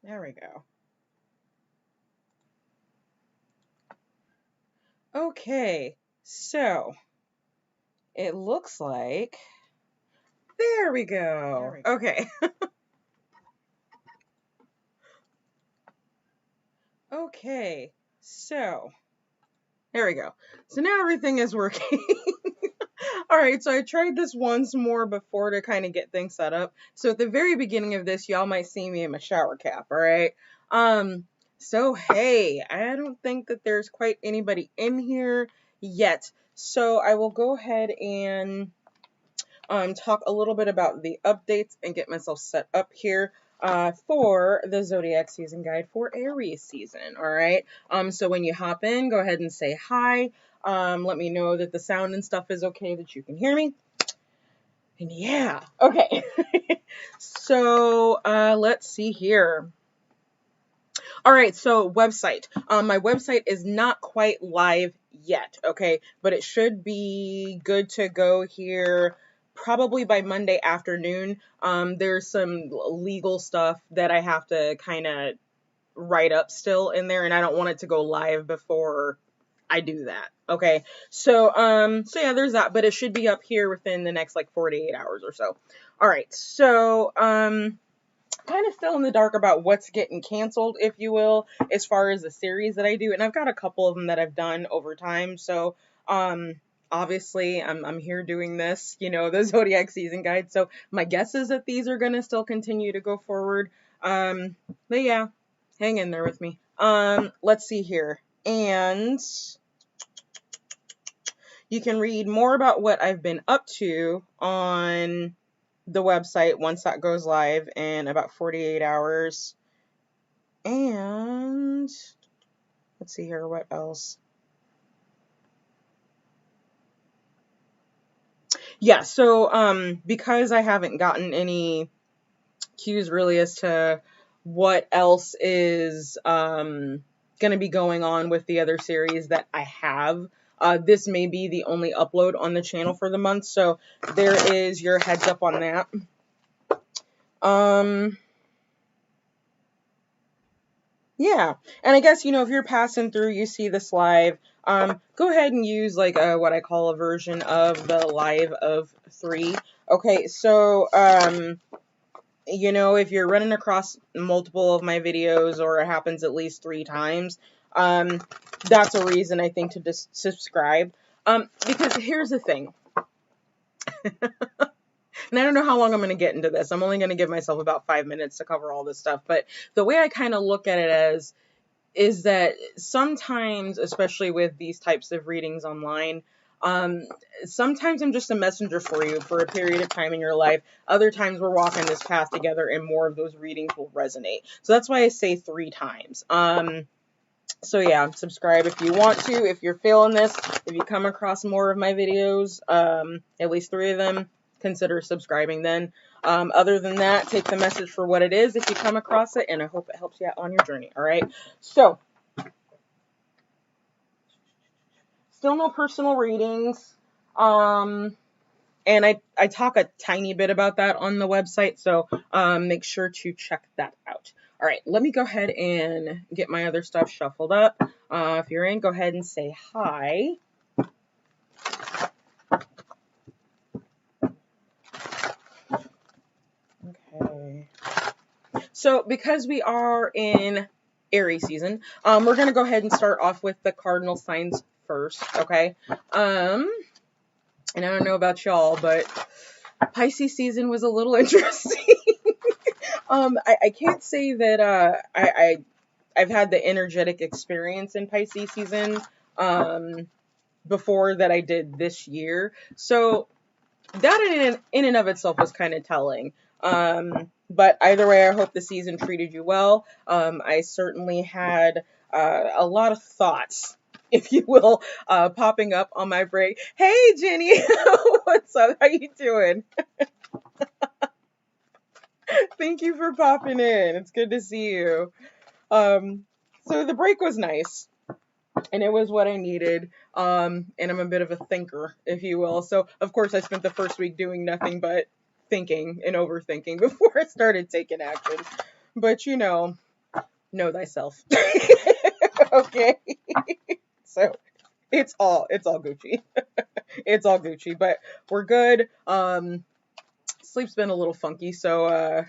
There we go. Okay, so it looks like, there we go. Okay. Okay, so there we go. So now everything is working. All right, so I tried this once more before to kind of get things set up. So at the very beginning of this, y'all might see me in my shower cap, all right? So hey, I don't think that there's quite anybody in here yet. So I will go ahead and talk a little bit about the updates and get myself set up here for the Zodiac season guide for Aries season, all right? So when you hop in, go ahead and say hi. Let me know that the sound and stuff is okay, that you can hear me. And yeah, okay. So let's see here. All right, so website. My website is not quite live yet, okay? But it should be good to go here probably by Monday afternoon. There's some legal stuff that I have to kind of write up still in there, and I don't want it to go live before I do that. Okay. So yeah, there's that, but it should be up here within the next like 48 hours or so. All right. So kind of still in the dark about what's getting canceled, if you will, as far as the series that I do. And I've got a couple of them that I've done over time. So, obviously I'm here doing this, you know, the Zodiac season guide. So my guess is that these are going to still continue to go forward. But yeah, hang in there with me. Let's see here. And you can read more about what I've been up to on the website once that goes live in about 48 hours. And let's see here, what else? Yeah, so because I haven't gotten any cues really as to what else is going to be going on with the other series that I have, this may be the only upload on the channel for the month, so there is your heads up on that. Yeah, and I guess, you know, if you're passing through, you see this live, go ahead and use like what I call a version of the live of 3. Okay, so you know, if you're running across multiple of my videos or it happens at least 3 times, that's a reason I think to just subscribe. Because here's the thing. And I don't know how long I'm going to get into this. I'm only going to give myself about 5 minutes to cover all this stuff. But the way I kind of look at it is that sometimes, especially with these types of readings online, sometimes I'm just a messenger for you for a period of time in your life. Other times we're walking this path together and more of those readings will resonate. So that's why I say 3 times. So yeah, subscribe if you want to. If you're feeling this, if you come across more of my videos, at least 3 of them, consider subscribing then. Other than that, take the message for what it is if you come across it, and I hope it helps you out on your journey. All right. So, still no personal readings. And I talk a tiny bit about that on the website, so make sure to check that out. All right, let me go ahead and get my other stuff shuffled up. If you're in, go ahead and say hi. Okay. So because we are in Aries season, we're going to go ahead and start off with the Cardinal Signs first, okay? And I don't know about y'all, but Pisces season was a little interesting. I can't say that I've had the energetic experience in Pisces season before that I did this year. So that in and of itself was kind of telling. But either way, I hope the season treated you well. I certainly had a lot of thoughts, if you will, popping up on my break. Hey, Jenny, what's up? How you doing? Thank you for popping in. It's good to see you. So the break was nice, and it was what I needed. And I'm a bit of a thinker, if you will. So, of course, I spent the first week doing nothing but thinking and overthinking before I started taking action. But, you know, know thyself. Okay. So it's all Gucci. It's all Gucci, but we're good. Sleep's been a little funky, so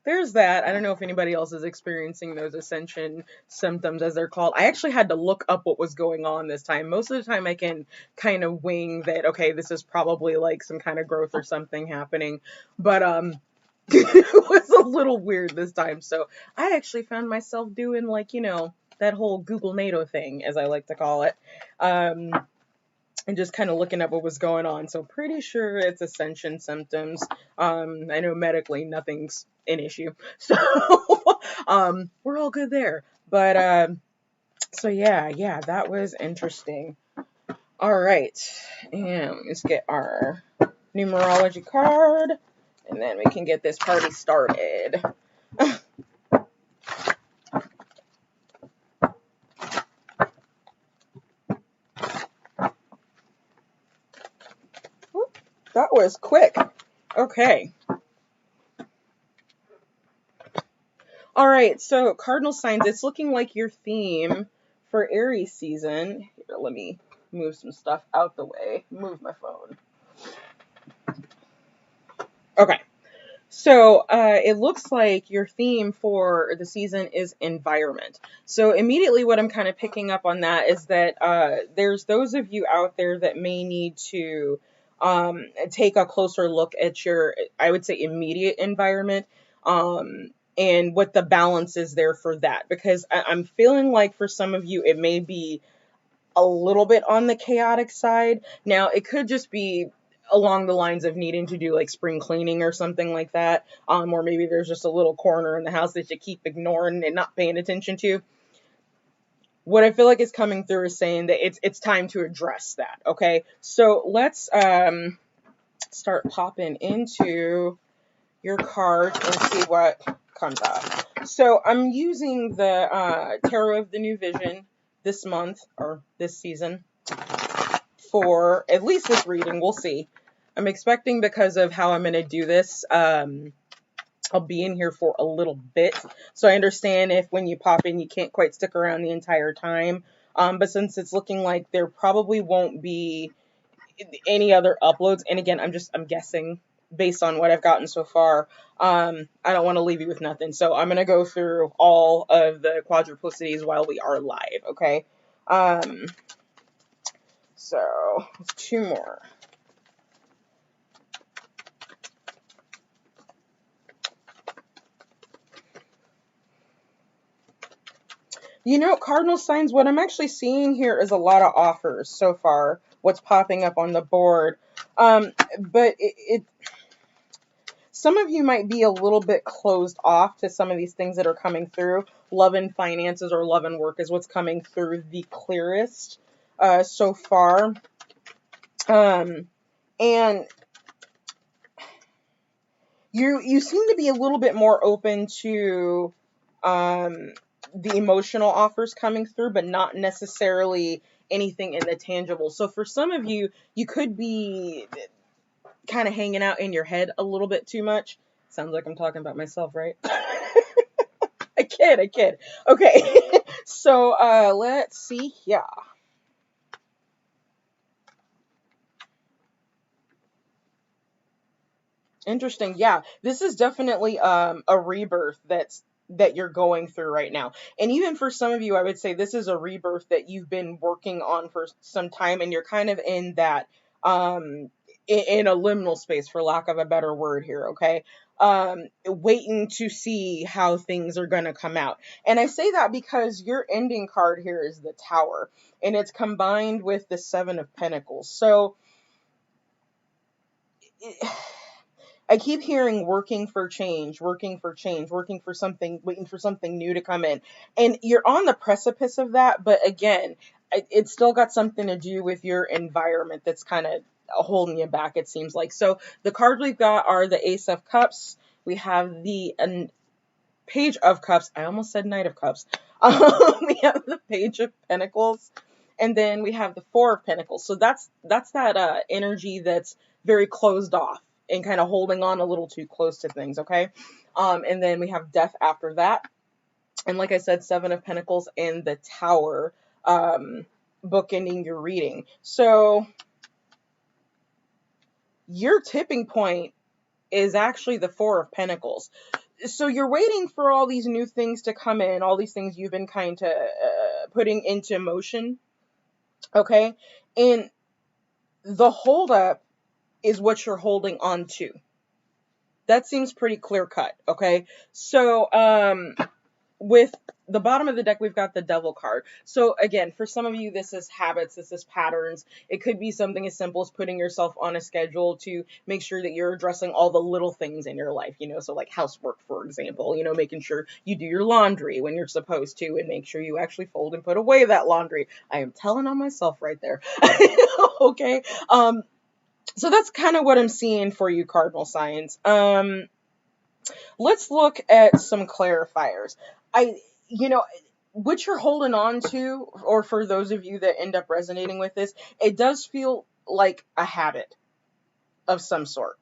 there's that. I don't know if anybody else is experiencing those ascension symptoms, as they're called. I actually had to look up what was going on this time. Most of the time I can kind of wing that, okay, this is probably like some kind of growth or something happening. But it was a little weird this time. So I actually found myself doing, like, that whole Google NATO thing, as I like to call it. And just kind of looking at what was going on. So pretty sure it's ascension symptoms. I know medically nothing's an issue. So we're all good there. But so yeah, that was interesting. All right. And let's get our numerology card, and then we can get this party started. That was quick. Okay. All right, so Cardinal Signs, it's looking like your theme for Aries season. Here, let me move some stuff out the way. Move my phone. Okay. So it looks like your theme for the season is environment. So immediately what I'm kind of picking up on that is that there's those of you out there that may need to take a closer look at your, I would say, immediate environment, and what the balance is there for that. Because I'm feeling like for some of you, it may be a little bit on the chaotic side. Now, it could just be along the lines of needing to do like spring cleaning or something like that. Or maybe there's just a little corner in the house that you keep ignoring and not paying attention to. What I feel like is coming through is saying that it's time to address that. Okay, so let's start popping into your cards and see what comes up. So I'm using the Tarot of the New Vision this month, or this season, for at least this reading. We'll see. I'm expecting, because of how I'm going to do this, I'll be in here for a little bit. So I understand if when you pop in, you can't quite stick around the entire time. But since it's looking like there probably won't be any other uploads, and again, I'm guessing based on what I've gotten so far, I don't want to leave you with nothing. So I'm going to go through all of the quadruplicities while we are live, okay? So, 2 more. Cardinal Signs, what I'm actually seeing here is a lot of offers so far, what's popping up on the board. But some of you might be a little bit closed off to some of these things that are coming through. Love and finances or love and work is what's coming through the clearest so far. And you seem to be a little bit more open to the emotional offers coming through, but not necessarily anything in the tangible. So for some of you, you could be kind of hanging out in your head a little bit too much. Sounds like I'm talking about myself, right? I kid. Okay. So let's see here. Interesting. Yeah, this is definitely a rebirth that you're going through right now. And even for some of you, I would say this is a rebirth that you've been working on for some time, and you're kind of in that in a liminal space, for lack of a better word here, okay? Waiting to see how things are going to come out. And I say that because your ending card here is the Tower, and it's combined with the 7 of Pentacles. So I keep hearing working for change, working for something, waiting for something new to come in. And you're on the precipice of that, but again, it's still got something to do with your environment that's kind of holding you back, it seems like. So the cards we've got are the Ace of Cups. We have the Page of Cups. I almost said Knight of Cups. We have the Page of Pentacles. And then we have the 4 of Pentacles. So that's that energy that's very closed off and kind of holding on a little too close to things, okay? And then we have Death after that. And like I said, Seven of Pentacles and the Tower, bookending your reading. So your tipping point is actually the Four of Pentacles. So you're waiting for all these new things to come in, all these things you've been kind of putting into motion, okay? And the holdup is what you're holding on to. That seems pretty clear cut, okay? So with the bottom of the deck, we've got the Devil card. So again, for some of you, this is habits, this is patterns. It could be something as simple as putting yourself on a schedule to make sure that you're addressing all the little things in your life, so like housework, for example, making sure you do your laundry when you're supposed to and make sure you actually fold and put away that laundry. I am telling on myself right there. Okay. So that's kind of what I'm seeing for you, Cardinal Signs. Let's look at some clarifiers. What you're holding on to, or for those of you that end up resonating with this, it does feel like a habit of some sort.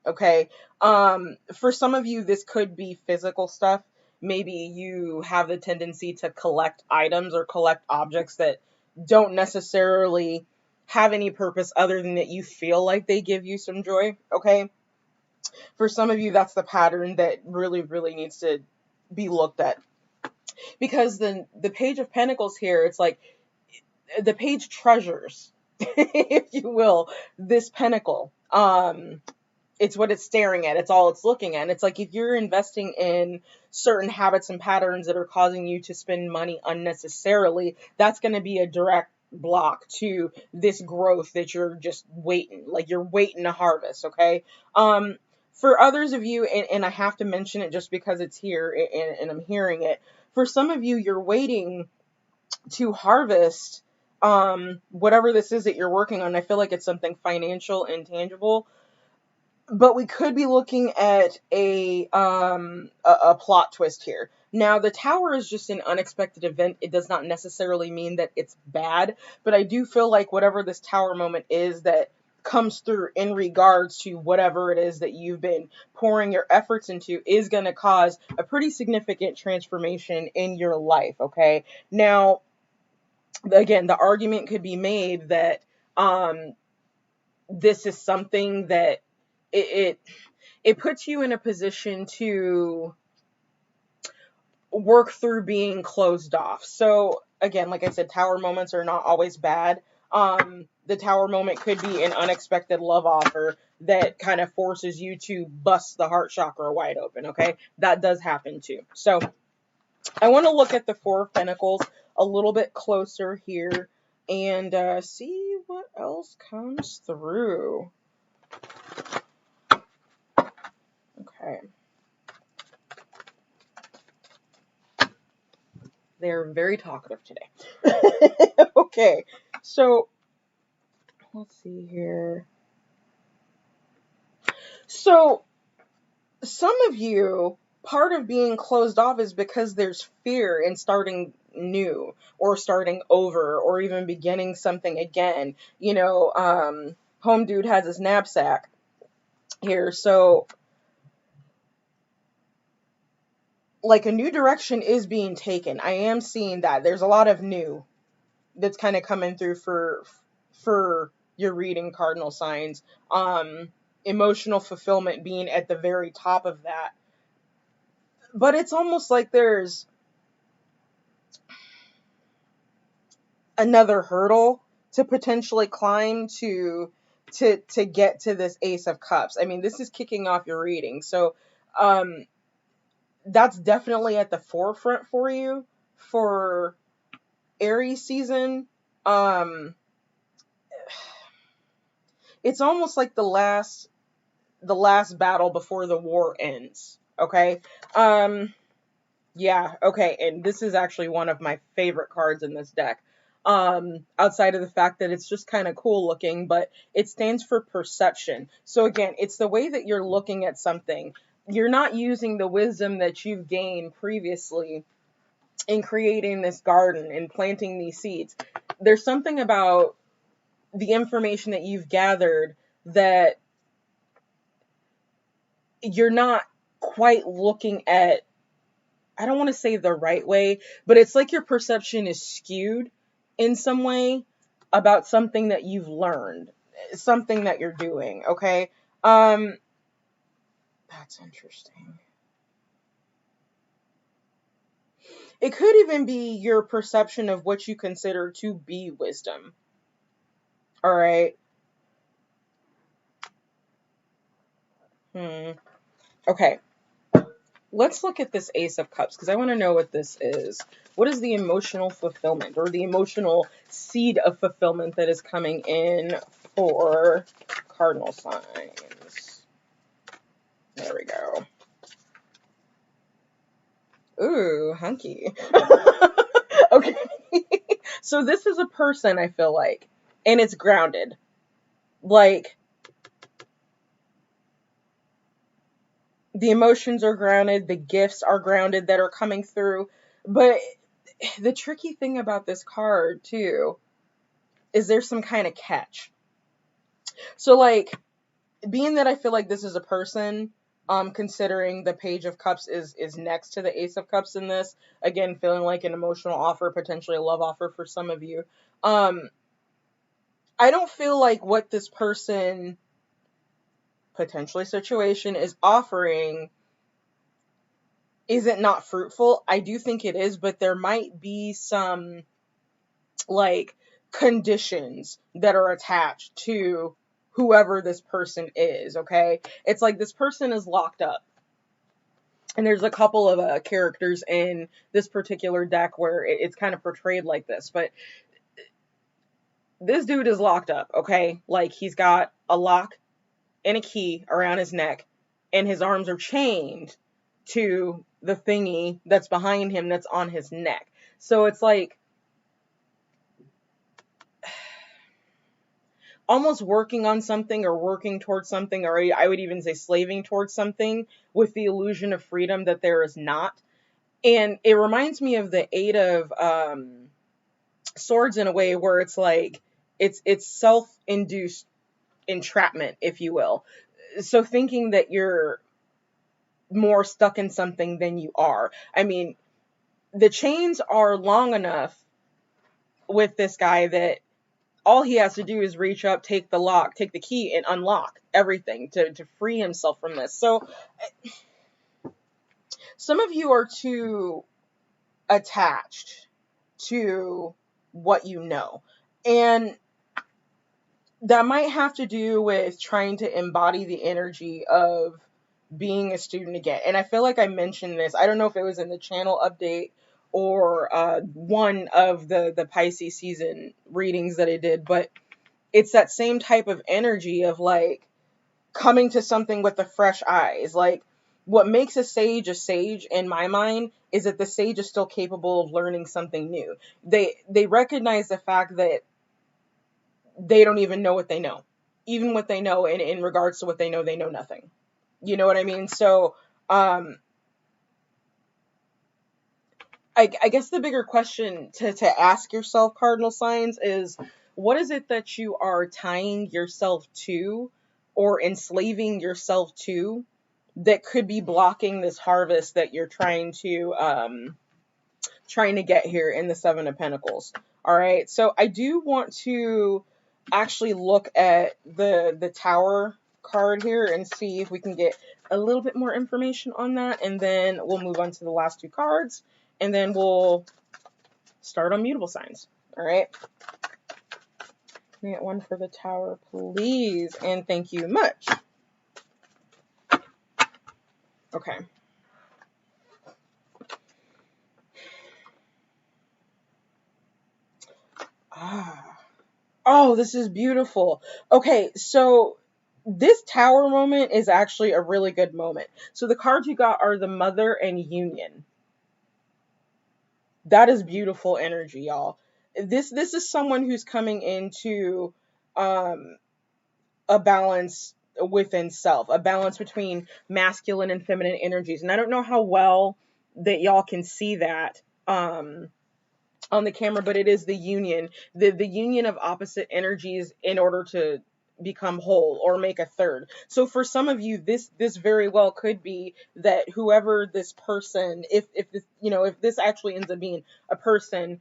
Okay. For some of you, this could be physical stuff. Maybe you have the tendency to collect items or collect objects that don't necessarily have any purpose other than that you feel like they give you some joy. Okay. For some of you, that's the pattern that really, really needs to be looked at. Because the Page of Pentacles here, it's like the page treasures, if you will, this pentacle. It's what it's staring at. It's all it's looking at. And it's like if you're investing in certain habits and patterns that are causing you to spend money unnecessarily, that's going to be a direct block to this growth that you're just waiting. Like you're waiting to harvest, okay? For others of you, and I have to mention it just because it's here and I'm hearing it, for some of you, you're waiting to harvest whatever this is that you're working on. I feel like it's something financial and tangible, but we could be looking at a plot twist here. Now, the Tower is just an unexpected event. It does not necessarily mean that it's bad, but I do feel like whatever this Tower moment is that comes through in regards to whatever it is that you've been pouring your efforts into is going to cause a pretty significant transformation in your life, okay? Now, again, the argument could be made that this is something that it puts you in a position to work through being closed off. So again, like I said, Tower moments are not always bad. The Tower moment could be an unexpected love offer that kind of forces you to bust the heart chakra wide open, okay? That does happen too. So I want to look at the Four of Pentacles a little bit closer here and see what else comes through. Okay. They're very talkative today. Okay, so let's see here. So some of you, part of being closed off is because there's fear in starting new or starting over or even beginning something again. Home dude has his knapsack here. So like a new direction is being taken. I am seeing that. There's a lot of new that's kind of coming through for your reading, Cardinal Signs. Emotional fulfillment being at the very top of that. But it's almost like there's another hurdle to potentially climb to get to this Ace of Cups. I mean, this is kicking off your reading. So that's definitely at the forefront for you for Aries season. It's almost like the last battle before the war ends. Okay. Yeah. Okay. And this is actually one of my favorite cards in this deck. Outside of the fact that it's just kind of cool looking, but it stands for perception. So again, it's the way that you're looking at something. You're not using the wisdom that you've gained previously in creating this garden and planting these seeds. There's something about the information that you've gathered that you're not quite looking at I don't want to say the right way, but it's like your perception is skewed in some way about something that you've learned, something that you're doing, okay? That's interesting. It could even be your perception of what you consider to be wisdom. All right. Okay. Let's look at this Ace of Cups because I want to know what this is. What is the emotional fulfillment or the emotional seed of fulfillment that is coming in for cardinal signs? There we go. Ooh, hunky. Okay. So this is a person, I feel like, and it's grounded. Like, the emotions are grounded, the gifts are grounded that are coming through. But the tricky thing about this card, too, is there's some kind of catch. So, like, being that I feel like this is a person, considering the Page of Cups is next to the Ace of Cups in this, again, feeling like an emotional offer, potentially a love offer for some of you. I don't feel like what this person, potentially situation, is offering isn't not fruitful. I do think it is, but there might be some, like, conditions that are attached to whoever this person is, okay? It's like this person is locked up. And there's a couple of characters in this particular deck where it's kind of portrayed like this, but this dude is locked up, okay? Like, he's got a lock and a key around his neck, and his arms are chained to the thingy that's behind him that's on his neck. So it's like almost working on something or working towards something, or I would even say slaving towards something with the illusion of freedom that there is not. And it reminds me of the Eight of Swords in a way where it's like it's self-induced entrapment, if you will. So thinking that you're more stuck in something than you are. I mean, the chains are long enough with this guy that all he has to do is reach up, take the lock, take the key, and unlock everything to free himself from this. So some of you are too attached to what you know. And that might have to do with trying to embody the energy of being a student again. And I feel like I mentioned this. I don't know if it was in the channel update or one of the Pisces season readings that I did, but it's that same type of energy of like coming to something with the fresh eyes. Like, what makes a sage in my mind is that the sage is still capable of learning something new. They recognize the fact that they don't even know what they know. Even what they know in regards to what they know nothing. You know what I mean? So, I guess the bigger question to ask yourself, cardinal signs, is what is it that you are tying yourself to or enslaving yourself to that could be blocking this harvest that you're trying to get here in the Seven of Pentacles. All right. So I do want to actually look at the Tower card here and see if we can get a little bit more information on that, and then we'll move on to the last two cards, and then we'll start on mutable signs. All right. Can I get one for the Tower, please? And thank you much. Okay. Oh, this is beautiful. Okay, so this Tower moment is actually a really good moment. So the cards you got are the Mother and Union. That is beautiful energy, y'all. This is someone who's coming into a balance within self, a balance between masculine and feminine energies. And I don't know how well that y'all can see that on the camera, but it is the union, the union of opposite energies in order to become whole or make a third. So for some of you, this very well could be that whoever this person, if this, you know, if this actually ends up being a person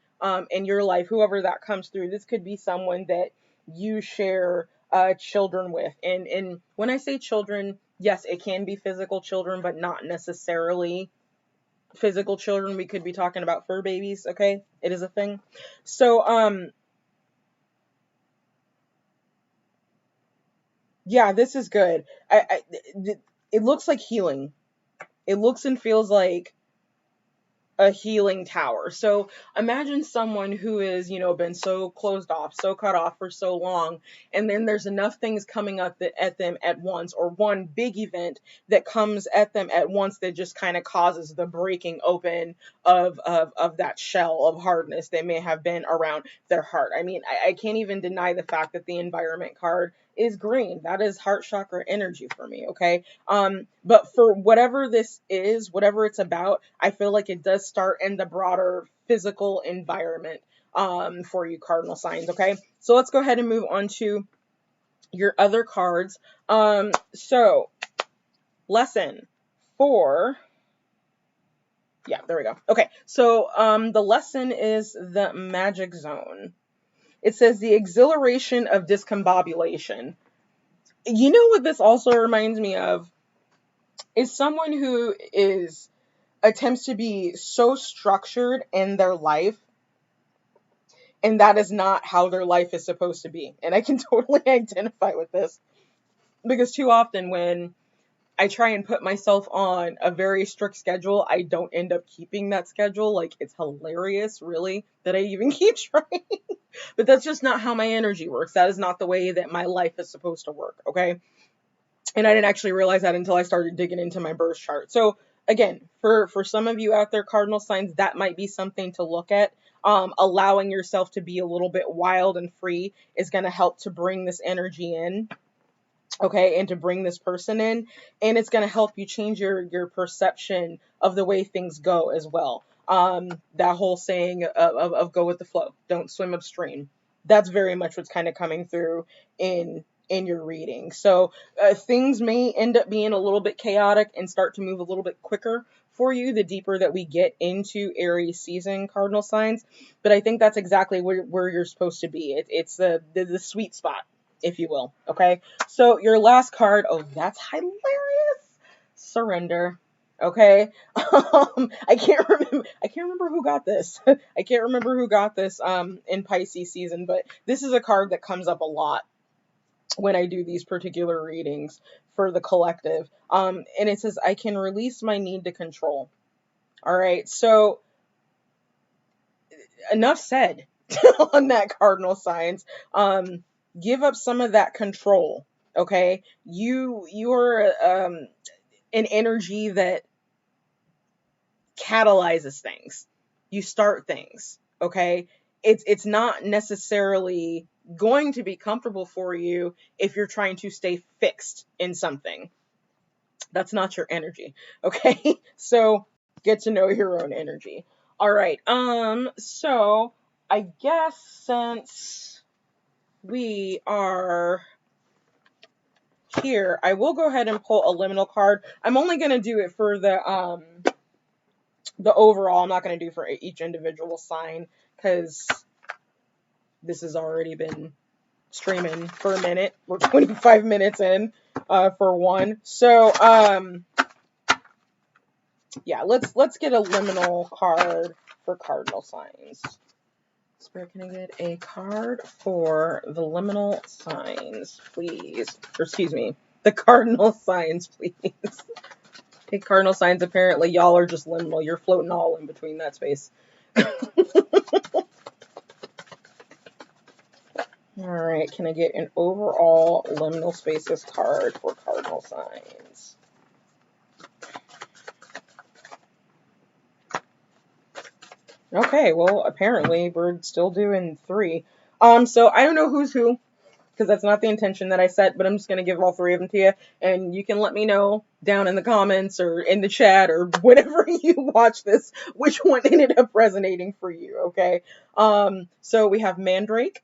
in your life, whoever that comes through, this could be someone that you share children with. And when I say children, yes, it can be physical children, but not necessarily physical children. We could be talking about fur babies, okay? It is a thing. So yeah, this is good. It looks like healing. It looks and feels like a healing tower. So imagine someone who is, you know, been so closed off, so cut off for so long, and then there's enough things coming up at them at once, or one big event that comes at them at once that just kind of causes the breaking open of that shell of hardness that may have been around their heart. I mean, I can't even deny the fact that the environment card is green. That is heart chakra energy for me, okay? But for whatever this is, whatever it's about, I feel like it does start in the broader physical environment for you cardinal signs, okay? So let's go ahead and move on to your other cards. So lesson 4. Yeah, there we go. Okay, so the lesson is the magic zone. It says the exhilaration of discombobulation. You know what this also reminds me of? Is someone who attempts to be so structured in their life, and that is not how their life is supposed to be. And I can totally identify with this, because too often when I try and put myself on a very strict schedule, I don't end up keeping that schedule. Like, it's hilarious, really, that I even keep trying. But that's just not how my energy works. That is not the way that my life is supposed to work, okay? And I didn't actually realize that until I started digging into my birth chart. So again, for some of you out there, cardinal signs, that might be something to look at. Allowing yourself to be a little bit wild and free is going to help to bring this energy in. Okay, and to bring this person in, and it's going to help you change your perception of the way things go as well. That whole saying of go with the flow, don't swim upstream. That's very much what's kind of coming through in your reading. So things may end up being a little bit chaotic and start to move a little bit quicker for you the deeper that we get into Aries season, cardinal signs. But I think that's exactly where you're supposed to be. It's the sweet spot, if you will. Okay, so your last card, oh, that's hilarious. Surrender. Okay. I can't remember who got this. I can't remember who got this in Pisces season, but this is a card that comes up a lot when I do these particular readings for the collective. And it says, I can release my need to control. All right, so enough said on that, cardinal signs. Give up some of that control. Okay, you're an energy that catalyzes things. You start things. Okay, it's not necessarily going to be comfortable for you if you're trying to stay fixed in something. That's not your energy. Okay, so get to know your own energy. All right. So I guess since we are here, I will go ahead and pull a liminal card. I'm only going to do it for the overall. I'm not going to do for each individual sign, because this has already been streaming for a minute. We're 25 minutes in for one. So yeah, let's get a liminal card for cardinal signs. Spirit, can I get a card for the liminal signs, please? Or excuse me, the cardinal signs, please. Okay, cardinal signs, apparently y'all are just liminal. You're floating all in between that space. All right, can I get an overall liminal spaces card for cardinal signs? Okay, well, apparently we're still doing 3. So I don't know who's who, because that's not the intention that I set, but I'm just going to give all 3 of them to you, and you can let me know down in the comments or in the chat or whatever you watch this, which one ended up resonating for you, okay? So we have Mandrake,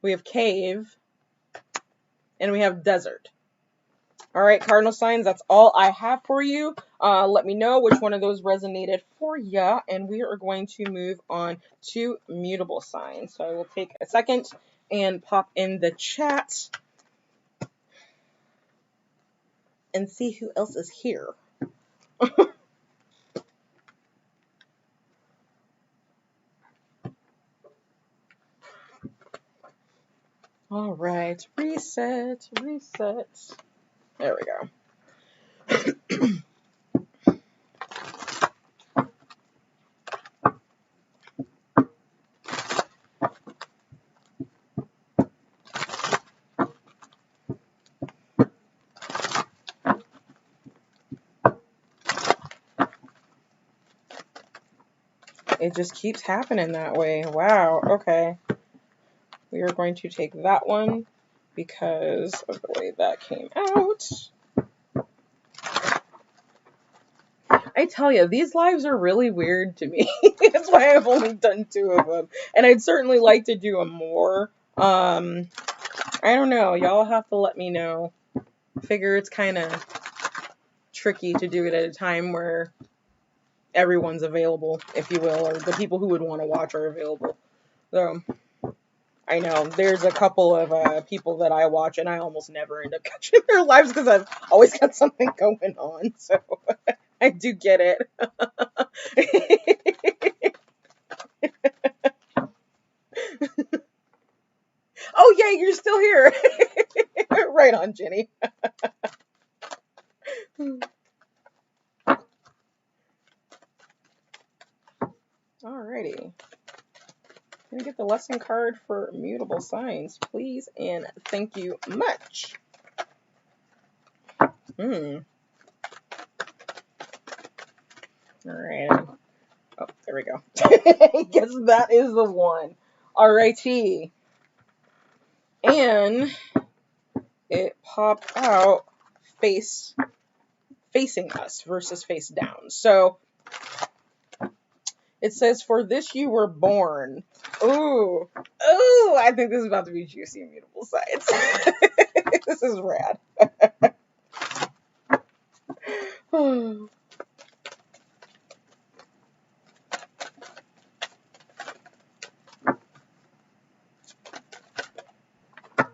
we have cave, and we have desert. All right, Cardinal Signs, that's all I have for you. Let me know which one of those resonated for you, and we are going to move on to Mutable Signs. So I will take a second and pop in the chat and see who else is here. All right, reset. There we go. It just keeps happening that way. Wow, okay. We are going to take that one because of the way that came out. I tell you, these lives are really weird to me. That's why I've only done 2 of them. And I'd certainly like to do them more. I don't know. Y'all have to let me know. I figure it's kind of tricky to do it at a time where everyone's available, if you will, or the people who would want to watch are available. So, I know there's a couple of people that I watch and I almost never end up catching their lives because I've always got something going on. So, I do get it. Oh, yeah, you're still here. Right on, Jenny. Alrighty. Can I get the lesson card for Mutable Signs, please? And thank you much. Alright. Oh, there we go. I guess that is the one. Alrighty. And it popped out facing us versus face down. So it says, for this you were born. Ooh, I think this is about to be juicy, Mutable Signs. This is rad.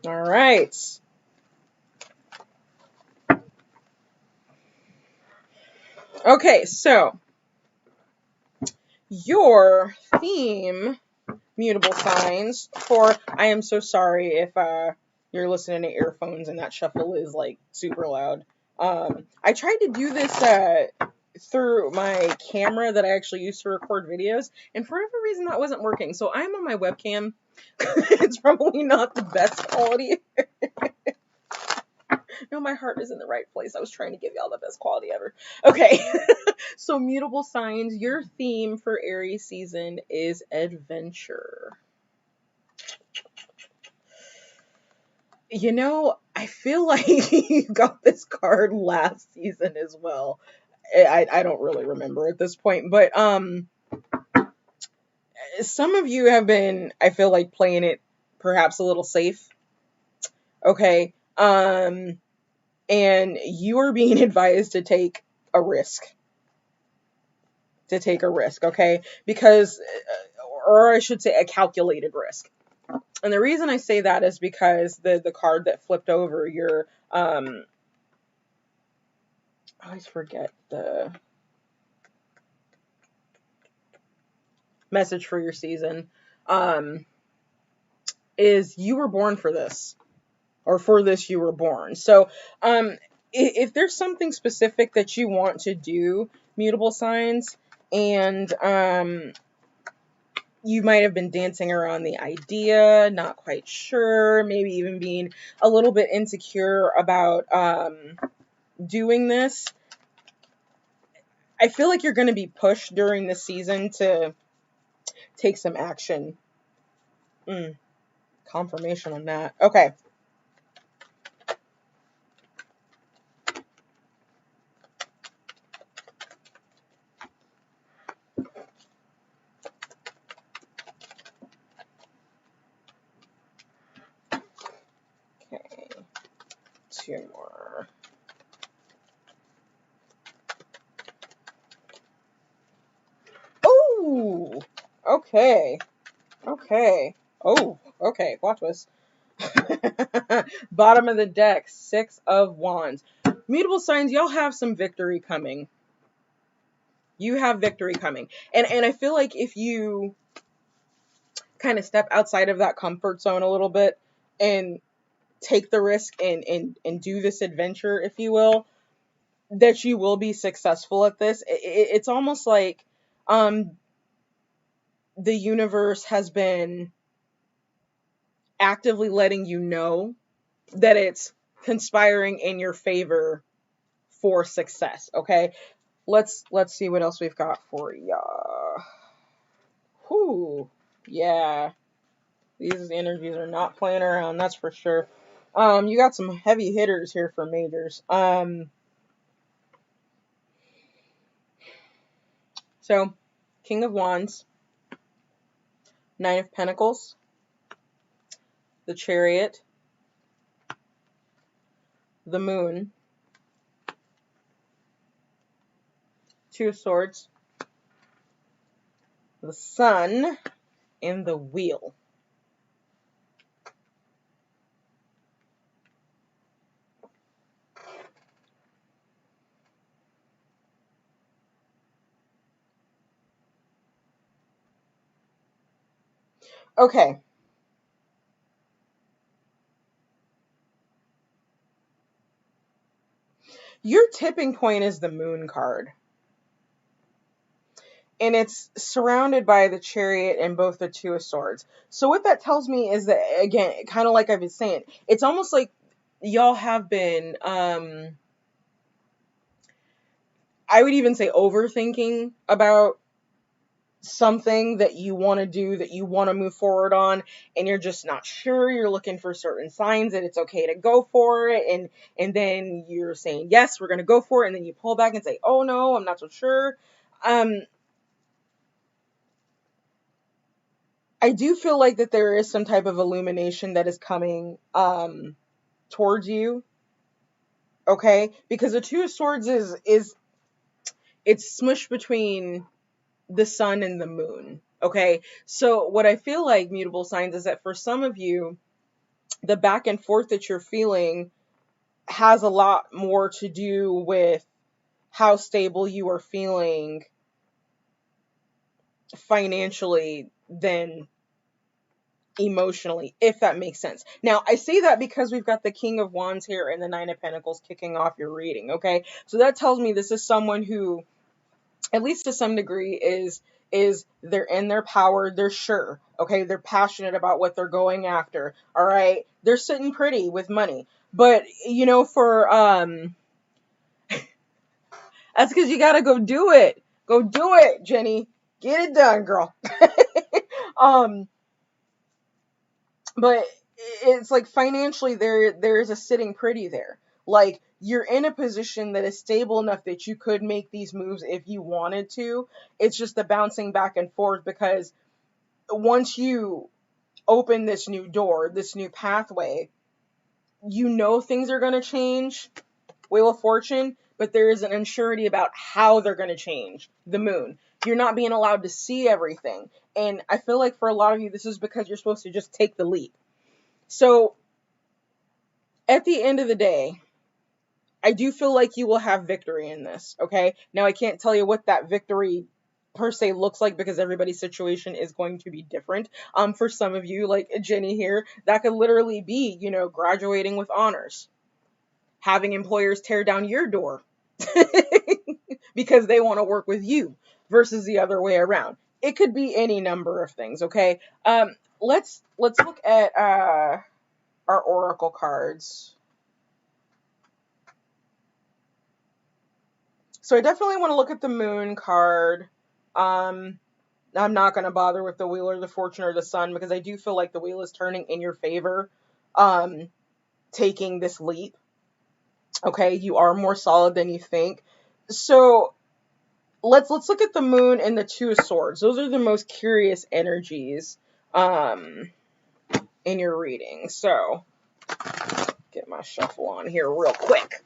All right. Okay, so your theme, Mutable Signs, for, I am so sorry if you're listening to earphones and that shuffle is like super loud. I tried to do this through my camera that I actually use to record videos, and for whatever reason that wasn't working. So I'm on my webcam. It's probably not the best quality. No, my heart is in the right place. I was trying to give y'all the best quality ever. Okay. So Mutable Signs, your theme for Aries season is adventure. You know, I feel like you got this card last season as well. I don't really remember at this point, but some of you have been, I feel like, playing it perhaps a little safe. Okay. And you are being advised to take a risk. Okay? Because, or I should say a calculated risk. And the reason I say that is because the card that flipped over, your, I always forget the message for your season, is you were born for this, or for this you were born. So, if there's something specific that you want to do, Mutable Signs, and, you might have been dancing around the idea, not quite sure, maybe even being a little bit insecure about doing this. I feel like you're going to be pushed during the season to take some action. Confirmation on that. Okay. two more. Oh, okay. Okay. Oh, okay. Watch this. Bottom of the deck, Six of Wands. Mutable signs, y'all have some victory coming. You have victory coming. And I feel like if you kind of step outside of that comfort zone a little bit and take the risk and do this adventure, if you will, that you will be successful at this. It's almost like the universe has been actively letting you know that it's conspiring in your favor for success. Okay, let's see what else we've got for ya. Whew, yeah, these energies are not playing around, that's for sure. You got some heavy hitters here for majors. So King of Wands, Nine of Pentacles, the Chariot, the Moon, Two of Swords, the Sun, and the Wheel. Okay. Your tipping point is the Moon card. And it's surrounded by the Chariot and both the Two of Swords. So what that tells me is that, again, kind of like I've been saying, it's almost like y'all have been, I would even say overthinking about something that you want to do, that you want to move forward on, and you're just not sure. You're looking for certain signs that it's okay to go for it, and then you're saying yes, we're going to go for it, and then you pull back and say, oh no, I'm not so sure. I do feel like that there is some type of illumination that is coming towards you. Okay, because the Two of Swords is it's smushed between the sun and the moon. Okay, so what I feel like, mutable signs, is that for some of you, the back and forth that you're feeling has a lot more to do with how stable you are feeling financially than emotionally, if that makes sense. Now, I say that because we've got the King of Wands here and the Nine of Pentacles kicking off your reading, okay? So that tells me this is someone who, at least to some degree, is they're in their power, they're sure, okay? They're passionate about what they're going after, all right? They're sitting pretty with money. But, you know, for that's because you gotta go do it. Go do it, Jenny. Get it done, girl. But it's like financially there's a sitting pretty there. Like, you're in a position that is stable enough that you could make these moves if you wanted to. It's just the bouncing back and forth, because once you open this new door, this new pathway, you know things are going to change. Wheel of Fortune, but there is an uncertainty about how they're going to change. The Moon. You're not being allowed to see everything. And I feel like for a lot of you, this is because you're supposed to just take the leap. So, at the end of the day, I do feel like you will have victory in this, okay? Now, I can't tell you what that victory per se looks like, because everybody's situation is going to be different. For some of you, like Jenny here, that could literally be, you know, graduating with honors, having employers tear down your door because they want to work with you versus the other way around. It could be any number of things, okay? Let's look at our oracle cards. So I definitely want to look at the Moon card. I'm not going to bother with the Wheel or the Fortune or the Sun, because I do feel like the wheel is turning in your favor, taking this leap. Okay, you are more solid than you think. So let's look at the Moon and the Two of Swords. Those are the most curious energies in your reading. So get my shuffle on here real quick.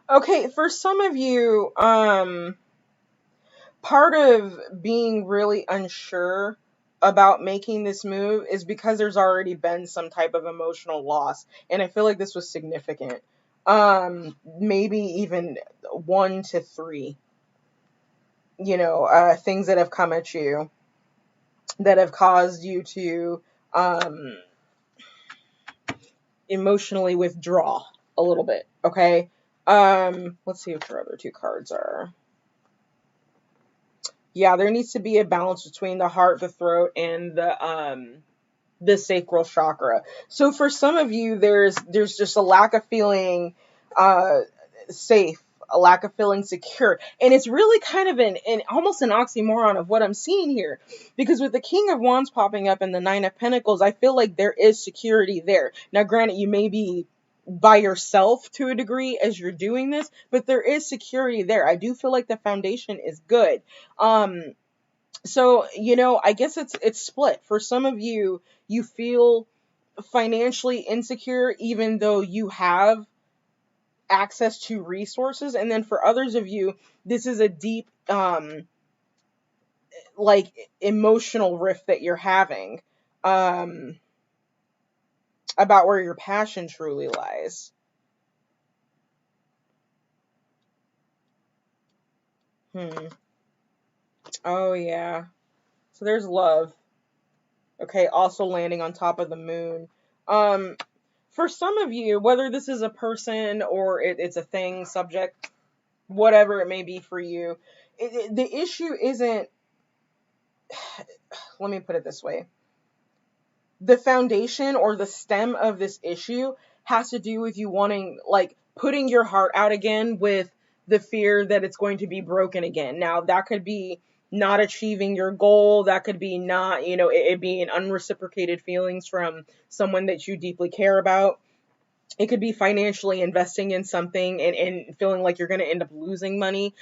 Okay, for some of you, part of being really unsure about making this move is because there's already been some type of emotional loss, and I feel like this was significant. Maybe even 1 to 3, things that have come at you that have caused you to emotionally withdraw a little bit. Okay. Let's see what your other 2 cards are. Yeah, there needs to be a balance between the heart, the throat, and the sacral chakra. So for some of you, there's just a lack of feeling safe, a lack of feeling secure. And it's really kind of an almost an oxymoron of what I'm seeing here. Because with the King of Wands popping up and the 9 of Pentacles, I feel like there is security there. Now, granted, you may be by yourself to a degree as you're doing this, but there is security there. I do feel like the foundation is good. So, I guess it's split. For some of you, you feel financially insecure even though you have access to resources, and then for others of you, this is a deep like emotional rift that you're having about where your passion truly lies. Oh yeah. So there's love. Okay, also landing on top of the moon. For some of you, whether this is a person or it's a thing, subject, whatever it may be for you, the issue isn't, let me put it this way. The foundation or the stem of this issue has to do with you wanting, like, putting your heart out again with the fear that it's going to be broken again. Now, that could be not achieving your goal. That could be not, it being unreciprocated feelings from someone that you deeply care about. It could be financially investing in something and feeling like you're going to end up losing money.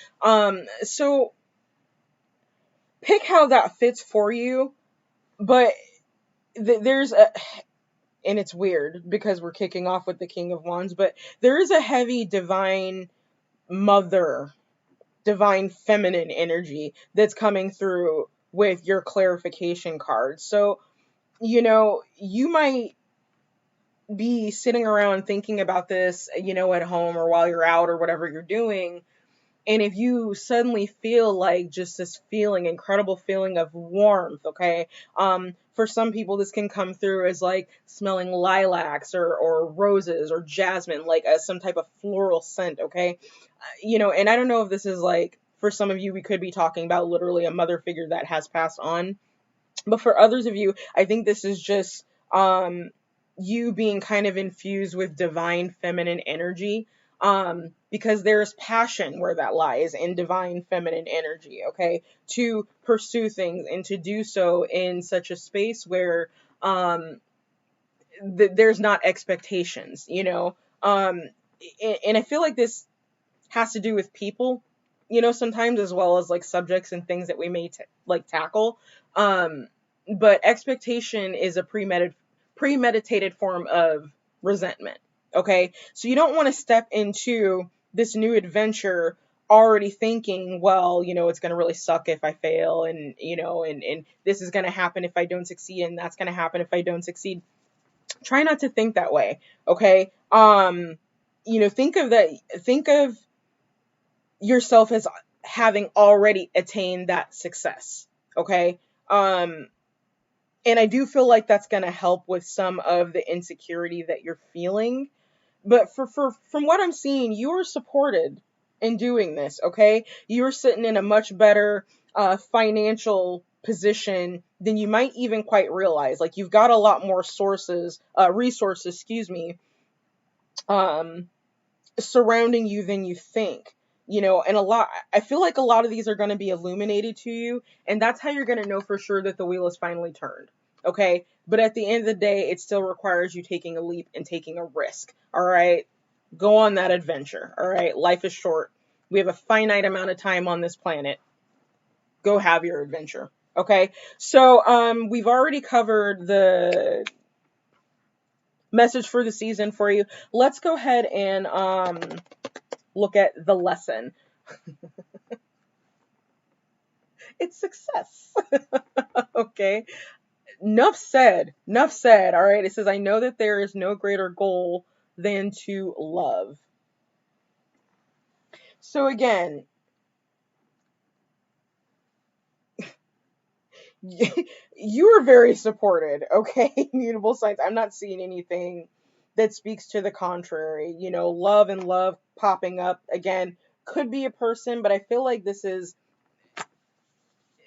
So pick how that fits for you. But there's a, and it's weird because we're kicking off with the King of Wands, but there is a heavy divine mother, divine feminine energy that's coming through with your clarification card. So, you might be sitting around thinking about this, at home or while you're out or whatever you're doing. And if you suddenly feel like just this feeling, incredible feeling of warmth, okay? For some people, this can come through as like smelling lilacs or roses or jasmine, like some type of floral scent, okay? And I don't know if this is like, for some of you, we could be talking about literally a mother figure that has passed on. But for others of you, I think this is just you being kind of infused with divine feminine energy. Because there's passion where that lies in divine feminine energy, okay? To pursue things and to do so in such a space where there's not expectations, and I feel like this has to do with people, sometimes, as well as like subjects and things that we may tackle. But expectation is a premeditated form of resentment. Okay. So you don't want to step into this new adventure already thinking, well, it's going to really suck if I fail. And, and this is going to happen if I don't succeed. And that's going to happen if I don't succeed. Try not to think that way. Okay. Think of yourself as having already attained that success. Okay. And I do feel like that's going to help with some of the insecurity that you're feeling. But from what I'm seeing, you're supported in doing this, okay? You're sitting in a much better financial position than you might even quite realize. Like, you've got a lot more resources, surrounding you than you think. And I feel like a lot of these are going to be illuminated to you, and that's how you're going to know for sure that the wheel is finally turned. Okay. But at the end of the day, it still requires you taking a leap and taking a risk. All right. Go on that adventure. All right. Life is short. We have a finite amount of time on this planet. Go have your adventure. Okay. So, we've already covered the message for the season for you. Let's go ahead and, look at the lesson. It's success. Okay. Enough said. Enough said. All right. It says, I know that there is no greater goal than to love. So again, you are very supported. Okay. Mutable signs. I'm not seeing anything that speaks to the contrary. You know, love and love popping up again could be a person, but I feel like this is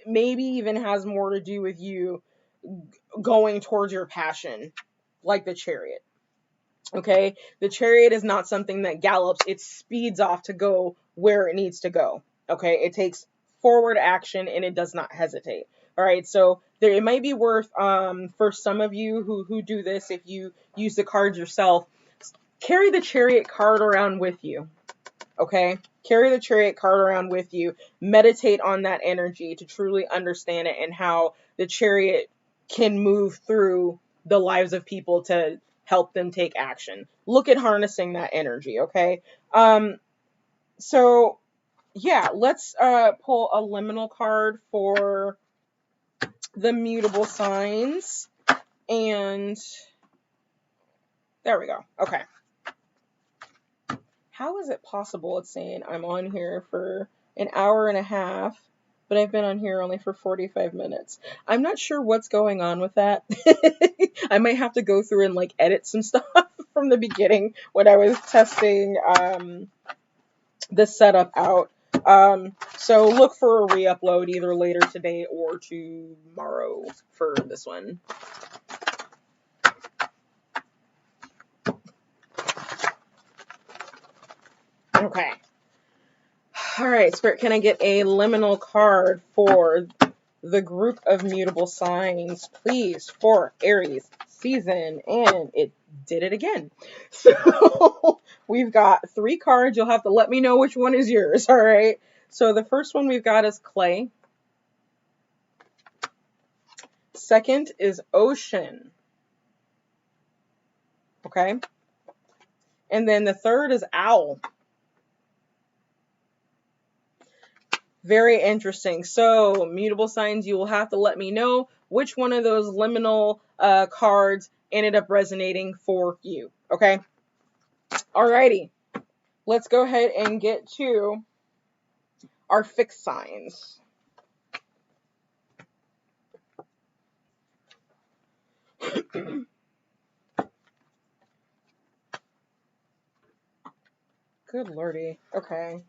maybe even has more to do with you going towards your passion, like the Chariot. Okay, the Chariot is not something that gallops, it speeds off to go where it needs to go. Okay, it takes forward action and it does not hesitate. All right, so there, it might be worth, for some of you who do this, if you use the cards yourself, carry the Chariot card around with you. Okay, carry the Chariot card around with you. Meditate on that energy to truly understand it and how the Chariot can move through the lives of people to help them take action. Look at harnessing that energy. Okay. So yeah, let's pull a liminal card for the mutable signs, and there we go. Okay. How is it possible it's saying I'm on here for an hour and a half, but I've been on here only for 45 minutes? I'm not sure what's going on with that. I might have to go through and like edit some stuff from the beginning when I was testing the setup out. So look for a re-upload either later today or tomorrow for this one. Okay. All right, Spirit, can I get a liminal card for the group of mutable signs, please, for Aries season? And it did it again. So we've got 3 cards. You'll have to let me know which one is yours. All right. So the first one we've got is clay. Second is ocean. Okay. And then the third is owl. Very interesting. So, mutable signs, you will have to let me know which one of those liminal cards ended up resonating for you. Okay? Alrighty. Let's go ahead and get to our fixed signs. Good lordy. Okay.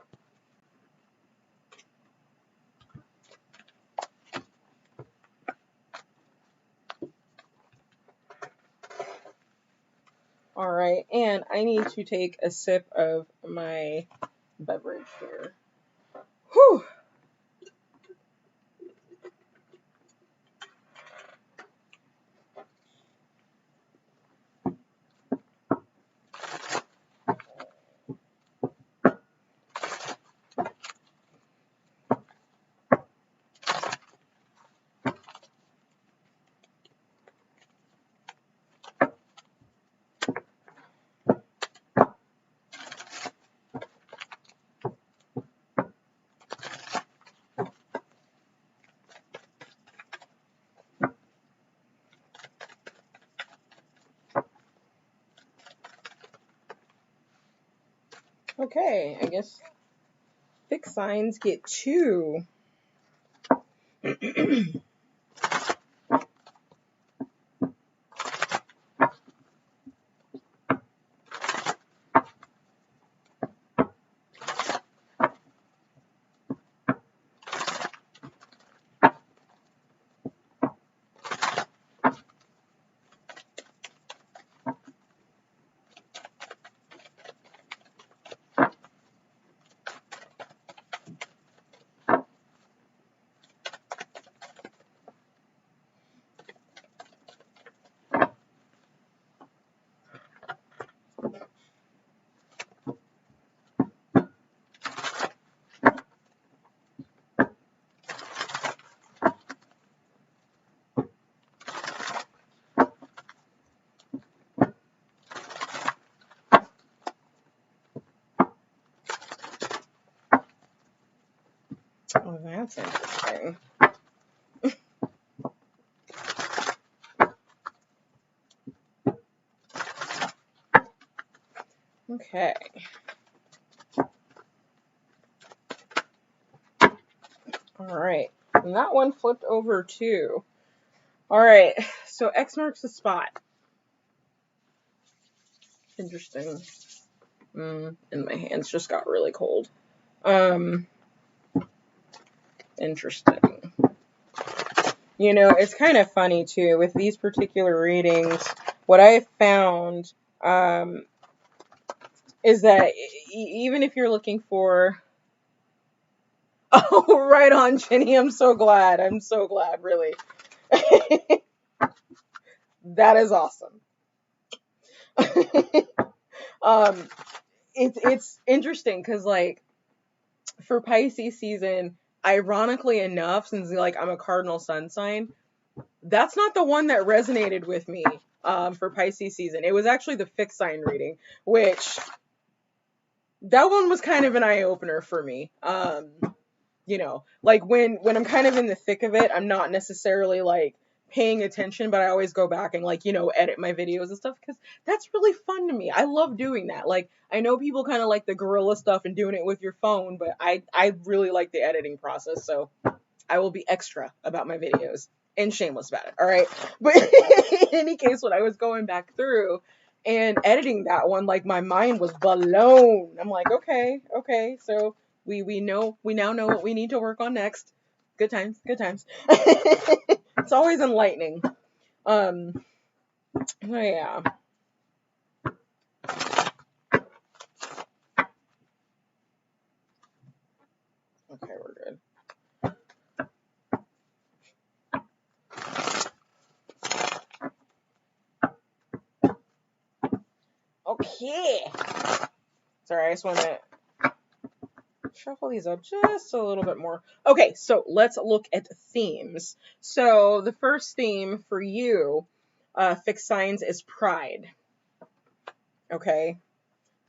All right, and I need to take a sip of my beverage here. Whew. Okay, I guess fixed signs get 2. Well, that's interesting. Okay. All right. And that one flipped over too. All right. So X marks the spot. Interesting. And my hands just got really cold. Interesting. You know, it's kind of funny too with these particular readings. What I found is that even if you're looking for, oh, right on, Jenny. I'm so glad. I'm so glad, really. That is awesome. It's interesting because like for Pisces season, ironically enough, since like I'm a cardinal sun sign, that's not the one that resonated with me for Pisces season. It was actually the fixed sign reading, which that one was kind of an eye opener for me. You know, like when I'm kind of in the thick of it, I'm not necessarily like paying attention, but I always go back and like, you know, edit my videos and stuff because that's really fun to me. I love doing that. Like I know people kind of like the guerrilla stuff and doing it with your phone, but I really like the editing process. So I will be extra about my videos and shameless about it. All right. But in any case, when I was going back through and editing that one, like my mind was blown. I'm like, okay. So we now know what we need to work on next. Good times. It's always enlightening. Oh yeah. Okay, we're good. Okay. Sorry, I just want to shuffle these up just a little bit more. Okay, so let's look at themes. So the first theme for you, fixed signs, is pride. Okay.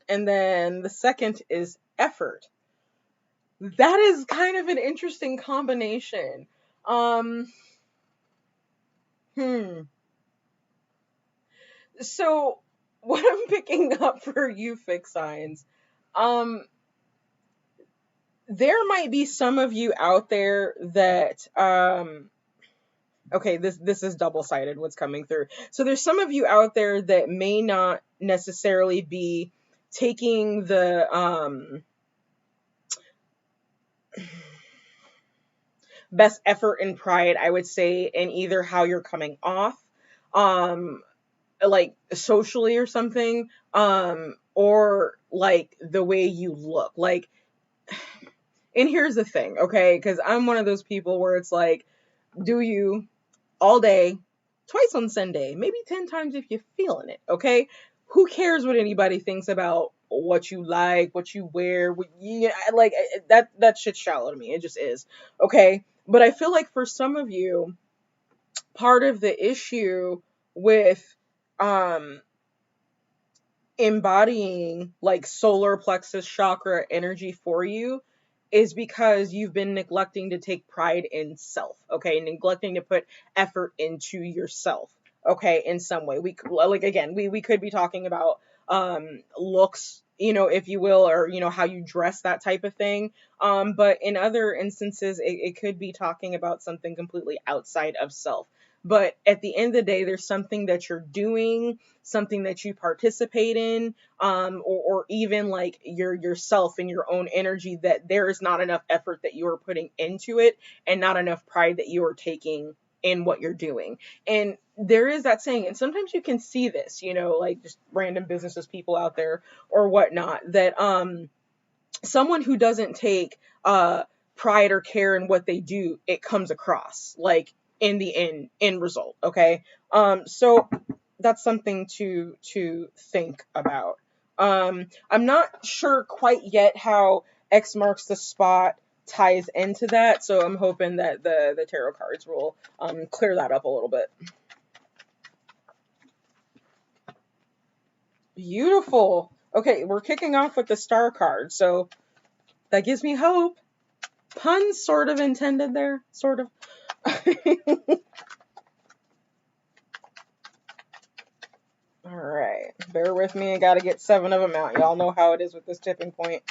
And then the second is effort. That is kind of an interesting combination. So what I'm picking up for you fixed signs, there might be some of you out there that okay, this is double-sided what's coming through. So there's some of you out there that may not necessarily be taking the best effort and pride, I would say, in either how you're coming off, like socially or something, or like the way you look. Like, and here's the thing, okay? Because I'm one of those people where it's like, do you all day, twice on Sunday, maybe 10 times if you're feeling it, okay? Who cares what anybody thinks about what you like, what you wear, what you, like, that shit's shallow to me. It just is, okay? But I feel like for some of you, part of the issue with embodying like solar plexus chakra energy for you is because you've been neglecting to take pride in self, okay? Neglecting to put effort into yourself, okay? In some way. We like, again, we could be talking about looks, you know, if you will, or you know, how you dress, that type of thing. But in other instances, it could be talking about something completely outside of self. But at the end of the day, there's something that you're doing, something that you participate in, or even like yourself and your own energy, that there is not enough effort that you are putting into it and not enough pride that you are taking in what you're doing. And there is that saying, and sometimes you can see this, you know, like just random businesses, people out there or whatnot, that someone who doesn't take pride or care in what they do, it comes across like in the end result. Okay. So that's something to think about. I'm not sure quite yet how X marks the spot ties into that, so I'm hoping that the tarot cards will clear that up a little bit. Beautiful. Okay, we're kicking off with the star card, so that gives me hope. Pun sort of intended there, sort of. All right, bear with me. I got to get 7 of them out. Y'all know how it is with this tipping point.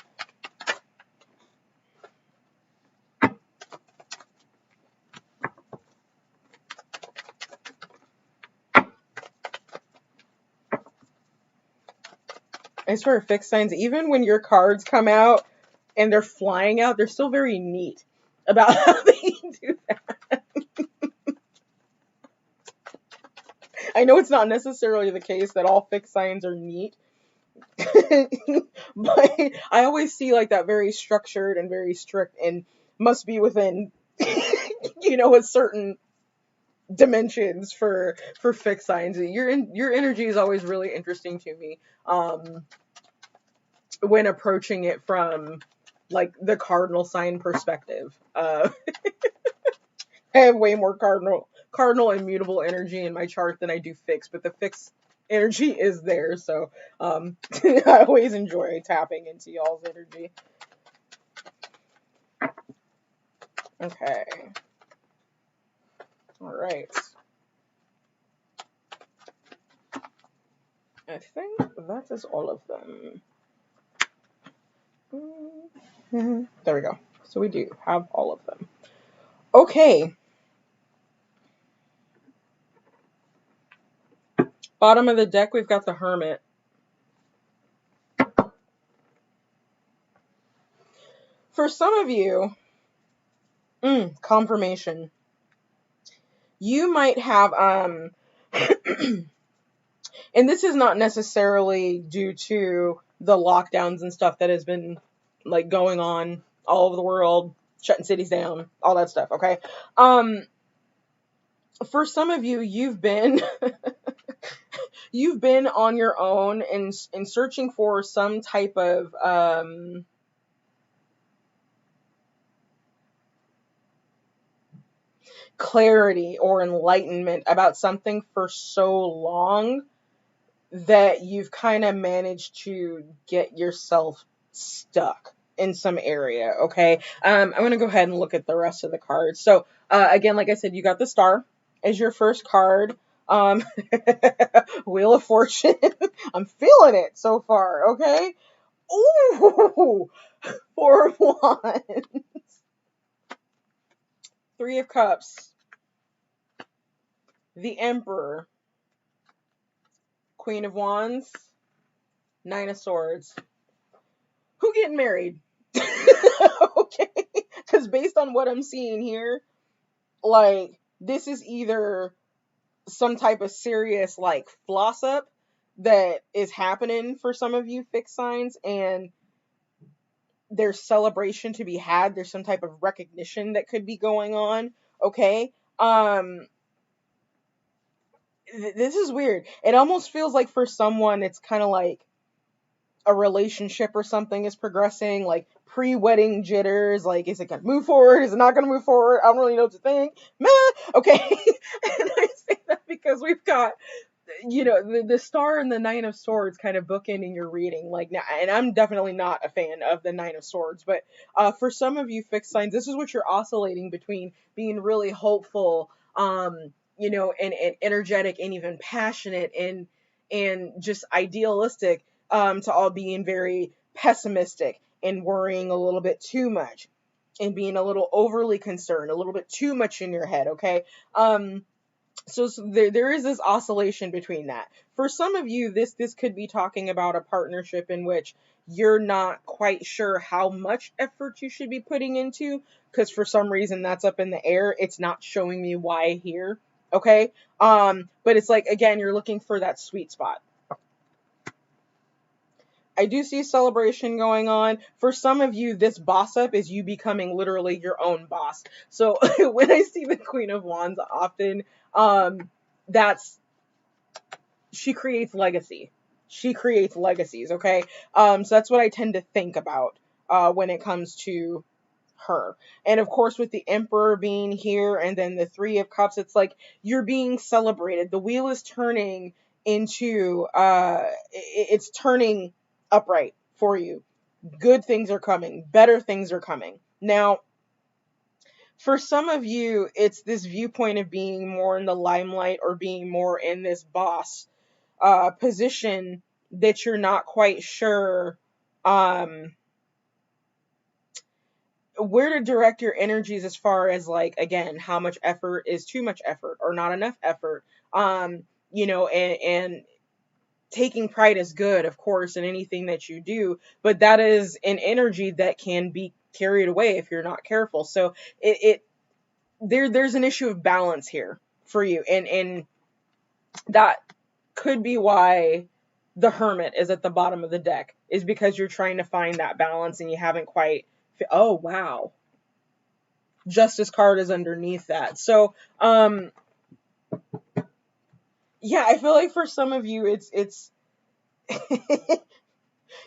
I swear, fixed signs, even when your cards come out and they're flying out, they're still very neat about how they do that. I know it's not necessarily the case that all fixed signs are neat, but I always see like that very structured and very strict and must be within, a certain dimensions for fixed signs. Your energy is always really interesting to me when approaching it from like the cardinal sign perspective. I have way more cardinal and mutable energy in my chart than I do fixed, but the fixed energy is there, so I always enjoy tapping into y'all's energy. Okay. All right. I think that is all of them. There we go. So we do have all of them. Okay. Bottom of the deck, we've got the Hermit. For some of you, confirmation. You might have, and this is not necessarily due to the lockdowns and stuff that has been like going on all over the world, shutting cities down, all that stuff. Okay. For some of you, you've been on your own and searching for some type of clarity or enlightenment about something for so long that you've kind of managed to get yourself stuck in some area. Okay. I'm going to go ahead and look at the rest of the cards. So again, like I said, you got the Star as your first card. Wheel of Fortune. I'm feeling it so far. Okay. Ooh, 4 of Wands. 3 of Cups. The Emperor. Queen of Wands. 9 of Swords. Who getting married? Okay. Because based on what I'm seeing here, like, this is either some type of serious, like, floss up that is happening for some of you fixed signs, and there's celebration to be had. There's some type of recognition that could be going on. Okay. This is weird. It almost feels like for someone, it's kind of like a relationship or something is progressing, like pre-wedding jitters. Like, is it going to move forward? Is it not going to move forward? I don't really know what to think. Meh. Okay. And I say that because we've got, the Star and the 9 of Swords kind of bookending your reading. Like, now, and I'm definitely not a fan of the 9 of Swords, but for some of you fixed signs, this is what you're oscillating between being really hopeful, and energetic and even passionate and just idealistic, to all being very pessimistic and worrying a little bit too much and being a little overly concerned, a little bit too much in your head. Okay. So there is this oscillation between that. For some of you, this could be talking about a partnership in which you're not quite sure how much effort you should be putting into, because for some reason that's up in the air. It's not showing me why here. Okay. But it's like, again, you're looking for that sweet spot. I do see celebration going on. For some of you, this boss up is you becoming literally your own boss. So when I see the Queen of Wands often, she creates legacy. She creates legacies, okay? So that's what I tend to think about when it comes to her. And of course, with the Emperor being here and then the 3 of Cups, it's like you're being celebrated. The wheel is turning into, it's turning upright for you. Good things are coming. Better things are coming. Now, For some of you, it's this viewpoint of being more in the limelight or being more in this boss position that you're not quite sure um, where to direct your energies, as far as, like, again, how much effort is too much effort or not enough effort. And taking pride is good, of course, in anything that you do, but that is an energy that can be carried away if you're not careful. So there's an issue of balance here for you, and that could be why the Hermit is at the bottom of the deck, is because you're trying to find that balance and you haven't quite. Oh wow, Justice card is underneath that. So yeah, I feel like for some of you, it's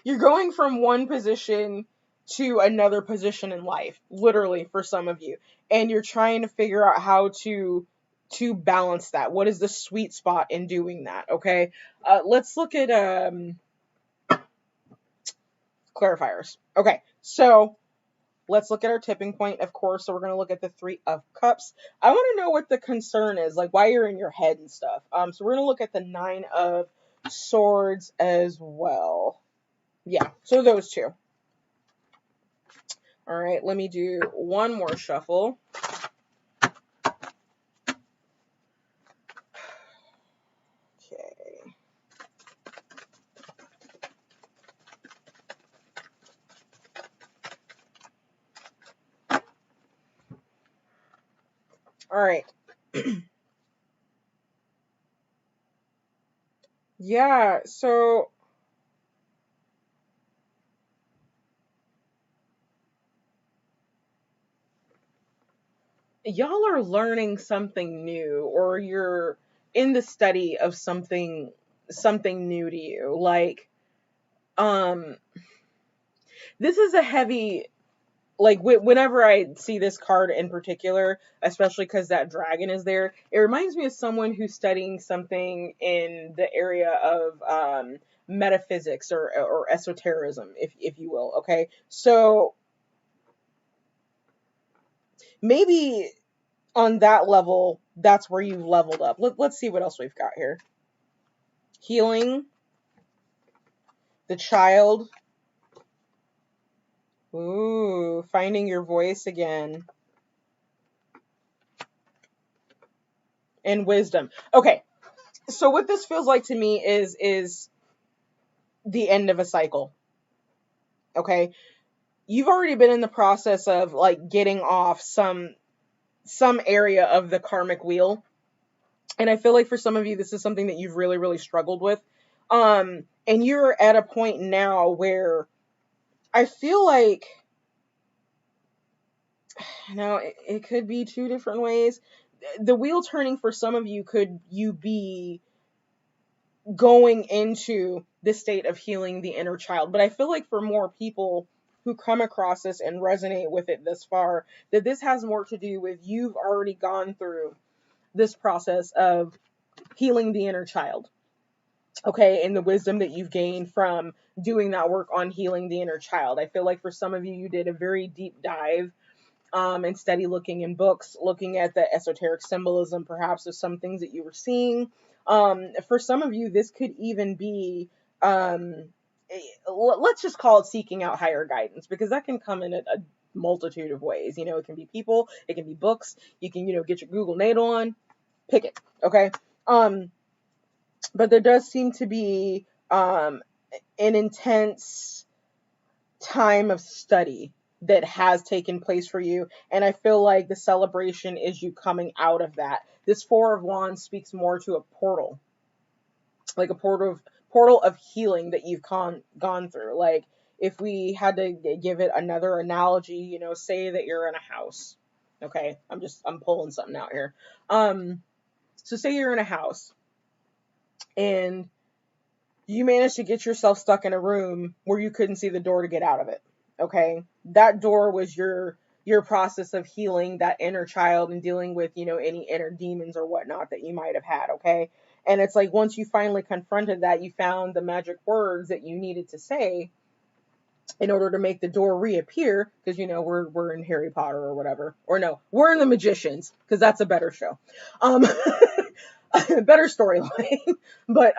you're going from one position to another position in life, literally, for some of you, and you're trying to figure out how to balance that. What is the sweet spot in doing that? Okay, let's look at clarifiers. Okay, so let's look at our tipping point, of course. So we're going to look at the Three of Cups. I want to know what the concern is, like why you're in your head and stuff. So we're going to look at the Nine of Swords as well. Yeah, so those two. All right, let me do one more shuffle. Okay. All right. Yeah, so y'all are learning something new, or you're in the study of something new to you. Like um this is a heavy, like whenever I see this card in particular, especially because that dragon is there, it reminds me of someone who's studying something in the area of metaphysics or esotericism, if you will. Okay, so maybe on that level, that's where you've leveled up. Let's see what else we've got here. Healing, the child. Ooh, finding your voice again. And wisdom. Okay, so what this feels like to me is the end of a cycle. Okay, you've already been in the process of, like, getting off some area of the karmic wheel, and I feel like for some of you this is something that you've really struggled with, and you're at a point now where I feel like, now it could be two different ways. The wheel turning for some of you, could you be going into this state of healing the inner child. But I feel like for more people who come across this and resonate with it this far, that this has more to do with you've already gone through this process of healing the inner child. Okay, and the wisdom that you've gained from doing that work on healing the inner child. I feel like for some of you, you did a very deep dive and study looking in books, looking at the esoteric symbolism, perhaps, of some things that you were seeing. For some of you, this could even be, let's just call it seeking out higher guidance, because that can come in a multitude of ways. You know, it can be people, it can be books, you can, get your Google natal on, pick it, okay? But there does seem to be an intense time of study that has taken place for you, and I feel like the celebration is you coming out of that. This Four of Wands speaks more to a portal, like a portal of healing that you've gone through. Like, if we had to give it another analogy, say that you're in a house. Okay, I'm pulling something out here. So say you're in a house and you managed to get yourself stuck in a room where you couldn't see the door to get out of it. Okay, that door was your process of healing that inner child and dealing with, any inner demons or whatnot that you might have had. Okay, and it's like, once you finally confronted that, you found the magic words that you needed to say, in order to make the door reappear, because, you know, we're in Harry Potter or whatever. Or no, we're in The Magicians, because that's a better show. Better storyline. But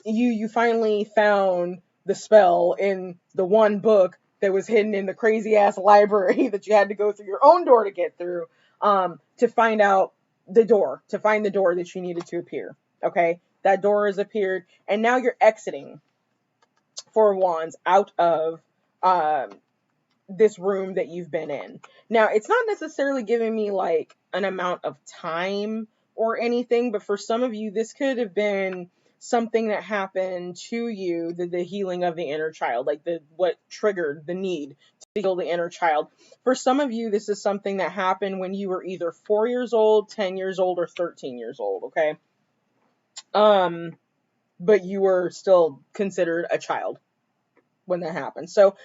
you finally found the spell in the one book that was hidden in the crazy ass library that you had to go through your own door to get through, to find out to find the door that you needed to appear. Okay, that door has appeared, and now you're exiting, Four of Wands, out of this room that you've been in. Now, it's not necessarily giving me like an amount of time or anything, but for some of you, this could have been something that happened to you, the healing of the inner child, like what triggered the need to heal the inner child. For some of you, this is something that happened when you were either 4 years old, 10 years old, or 13 years old, okay? But you were still considered a child when that happened. So,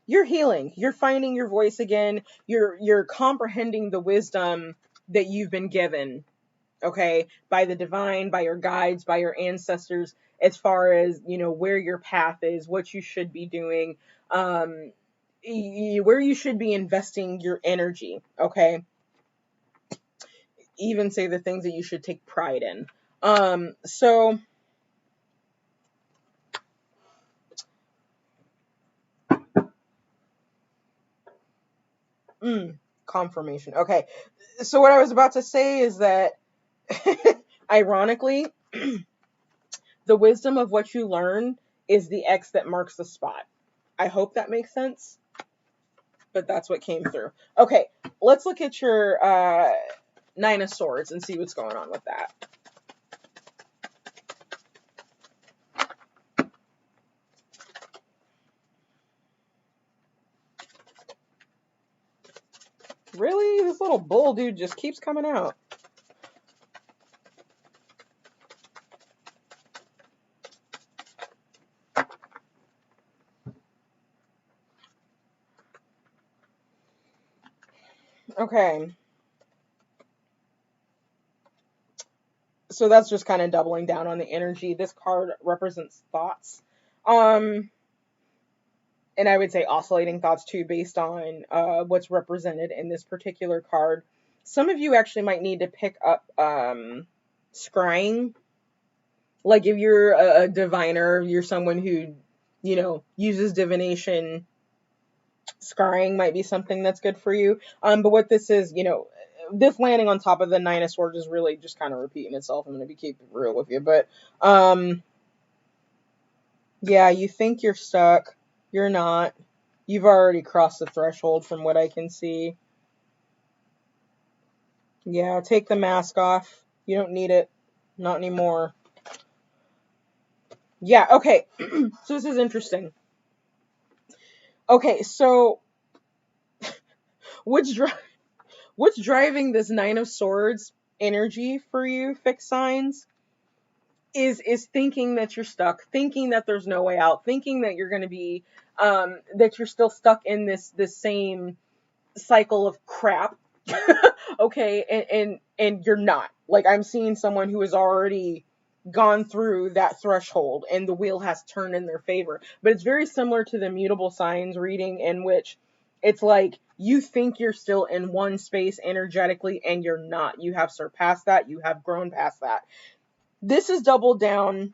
you're healing, you're finding your voice again, you're comprehending the wisdom that you've been given, okay, by the divine, by your guides, by your ancestors, as far as, you know, where your path is, what you should be doing, where you should be investing your energy, okay? Even say the things that you should take pride in. So confirmation. Okay. So what I was about to say is that ironically, the wisdom of what you learn is the X that marks the spot. I hope that makes sense, but that's what came through. Okay, let's look at your Nine of Swords and see what's going on with that. Really? This little bull dude just keeps coming out. Okay. So that's just kind of doubling down on the energy. This card represents thoughts. And I would say oscillating thoughts too, based on what's represented in this particular card. Some of you actually might need to pick up scrying. Like if you're a diviner, you're someone who, you know, uses divination, scrying might be something that's good for you. But what this is, you know, this landing on top of the Nine of Swords is really just kind of repeating itself. I'm going to keep it real with you. But, yeah, you think you're stuck. You're not. You've already crossed the threshold from what I can see. Yeah, take the mask off. You don't need it. Not anymore. Yeah, okay. So this is interesting. Okay, so what's driving this Nine of Swords energy for you, fixed signs, is thinking that you're stuck, thinking that there's no way out, thinking that you're going to be, that you're still stuck in this same cycle of crap. Okay, and you're not. Like, I'm seeing someone who has already gone through that threshold and the wheel has turned in their favor. But it's very similar to the Mutable Signs reading, in which it's like you think you're still in one space energetically and you're not. You have surpassed that. You have grown past that. This is doubled down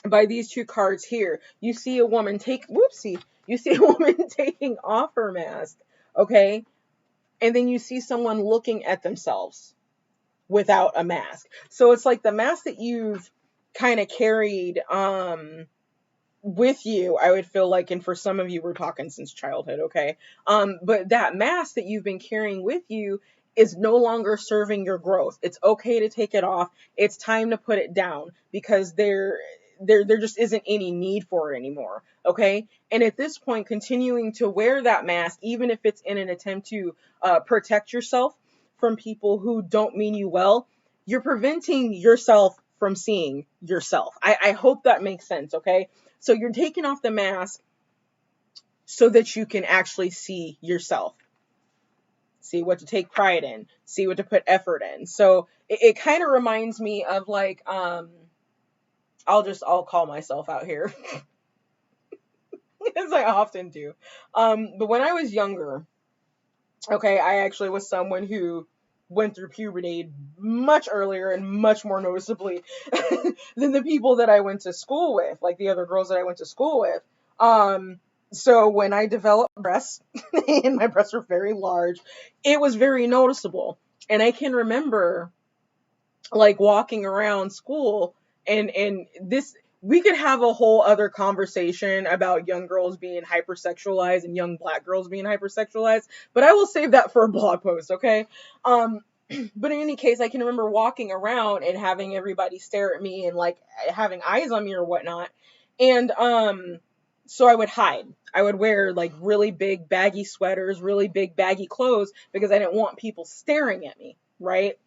by these two cards here. You see a woman you see a woman taking off her mask, okay? And then you see someone looking at themselves without a mask. So it's like the mask that you've kind of carried with you, I would feel like, and for some of you, we're talking since childhood, okay? But that mask that you've been carrying with you is no longer serving your growth. It's okay to take it off. It's time to put it down, because there just isn't any need for it anymore, okay? And at this point, continuing to wear that mask, even if it's in an attempt to protect yourself from people who don't mean you well, you're preventing yourself from seeing yourself. I hope that makes sense, okay? So you're taking off the mask so that you can actually see yourself. See what to take pride in. See what to put effort in. So it kind of reminds me of like, I'll call myself out here. as I often do. But when I was younger, okay, I actually was someone who went through puberty much earlier and much more noticeably than the people that I went to school with, like the other girls that I went to school with. Um, so when I developed breasts, and my breasts were very large, it was very noticeable. And I can remember like walking around school, and this, we could have a whole other conversation about young girls being hypersexualized and young black girls being hypersexualized, but I will save that for a blog post, okay? um but in any case, I can remember walking around and having everybody stare at me and like having eyes on me or whatnot. And so I would hide. I would wear like really big baggy sweaters, really big baggy clothes, because I didn't want people staring at me, right?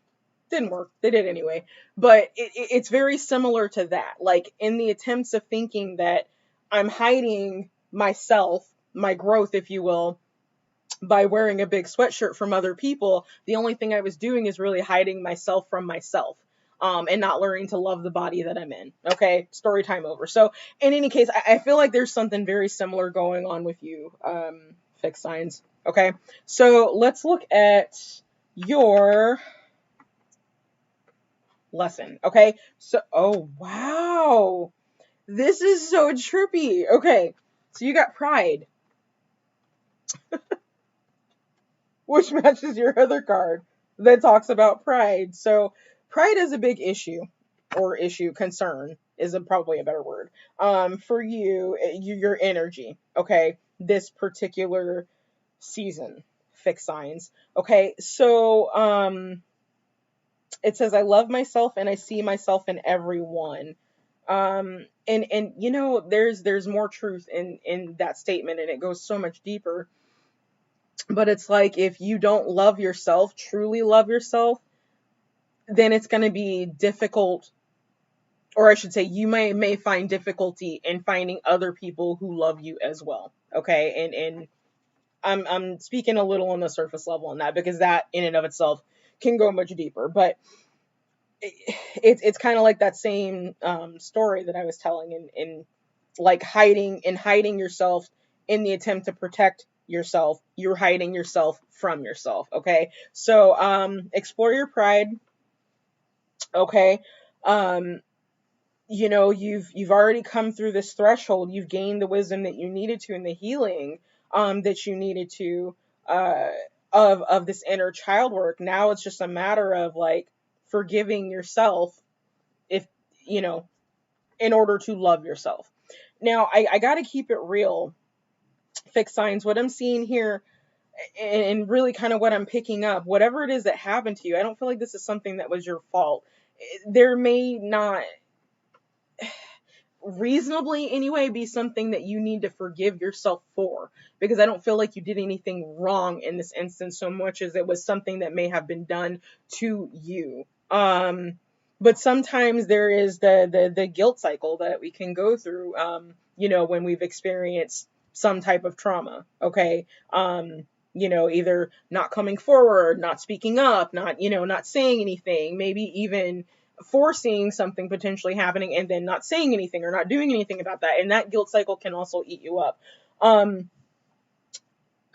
Didn't work. They did anyway. But it's very similar to that. Like in the attempts of thinking that I'm hiding myself, my growth, if you will, by wearing a big sweatshirt from other people, the only thing I was doing is really hiding myself from myself. And not learning to love the body that I'm in. Okay, story time over. So in any case, I feel like there's something very similar going on with you, fixed signs. Okay, so let's look at your lesson. Okay. So, oh, wow. This is so trippy. Okay. So you got pride, which matches your other card that talks about pride. So pride is a big issue, or issue, concern is probably a better word. For you, your energy. Okay. This particular season, fixed signs. Okay. So, it says, I love myself and I see myself in everyone. And you know, there's more truth in that statement, and it goes so much deeper. But it's like, if you don't love yourself, truly love yourself, then it's going to be difficult, or I should say, you may find difficulty in finding other people who love you as well. Okay. And I'm speaking a little on the surface level on that, because that in and of itself can go much deeper. But it's kind of like that same story that I was telling, in like hiding yourself in the attempt to protect yourself. You're hiding yourself from yourself. Okay, so explore your pride. Okay, um, you know, you've already come through this threshold. You've gained the wisdom that you needed to, and the healing that you needed to, uh, of this inner child work. Now it's just a matter of like forgiving yourself, if you know, in order to love yourself. Now I got to keep it real, fixed signs. What I'm seeing here, and really kind of what I'm picking up, whatever it is that happened to you, I don't feel like this is something that was your fault. There may not, reasonably anyway, be something that you need to forgive yourself for, because I don't feel like you did anything wrong in this instance, so much as it was something that may have been done to you. But sometimes there is the guilt cycle that we can go through, you know, when we've experienced some type of trauma. Okay. You know, either not coming forward, not speaking up, not, you know, not saying anything, maybe even foreseeing something potentially happening and then not saying anything or not doing anything about that. And that guilt cycle can also eat you up.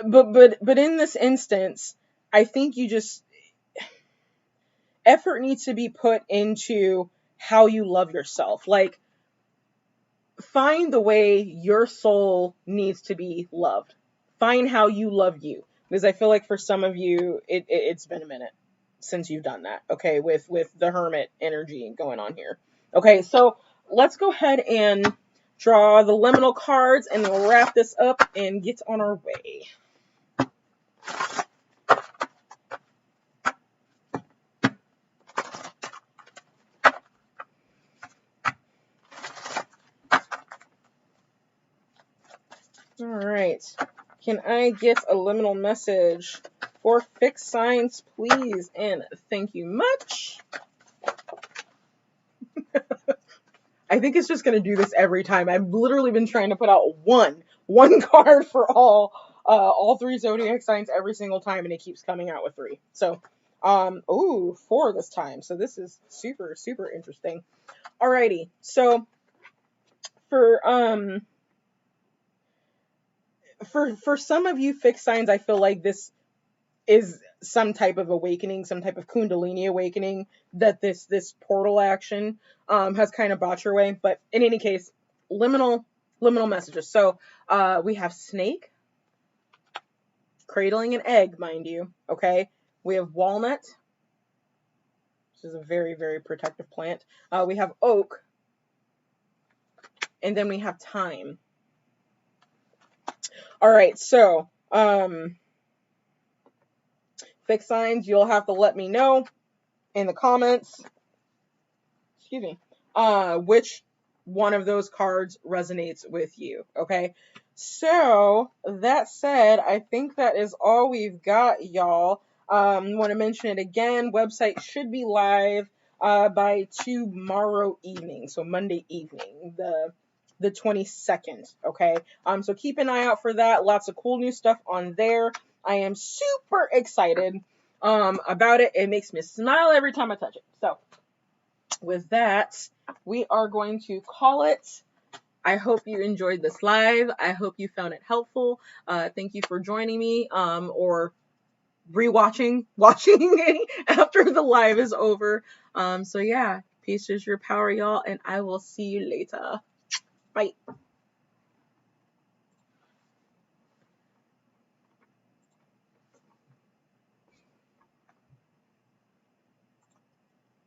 But in this instance, I think you just, effort needs to be put into how you love yourself. Like, find the way your soul needs to be loved. Find how you love you. Because I feel like for some of you, it's been a minute since you've done that. Okay, with the hermit energy going on here. Okay, so let's go ahead and draw the liminal cards, and then we'll wrap this up and get on our way. All right. Can I get a liminal message for fixed signs, please? And thank you much. I think it's just going to do this every time. I've literally been trying to put out one card for all three zodiac signs every single time, and it keeps coming out with three. So, ooh, 4 this time. So this is super, super interesting. Alrighty. So for for some of you fixed signs, I feel like this is some type of awakening, some type of Kundalini awakening that this portal action has kind of brought your way. But in any case, liminal messages. So we have snake, cradling an egg, mind you. Okay, we have walnut, which is a very, very protective plant. We have oak, and then we have thyme. All right, so fixed signs, you'll have to let me know in the comments, excuse me, which one of those cards resonates with you, okay? So, that said, I think that is all we've got, y'all. Want to mention it again, website should be live by tomorrow evening, so Monday evening, the 22nd, okay? So keep an eye out for that. Lots of cool new stuff on there. I am super excited about it. It makes me smile every time I touch it. So with that, we are going to call it. I hope you enjoyed this live. I hope you found it helpful. Thank you for joining me or watching after the live is over. So yeah, peace is your power, y'all, and I will see you later. Bye.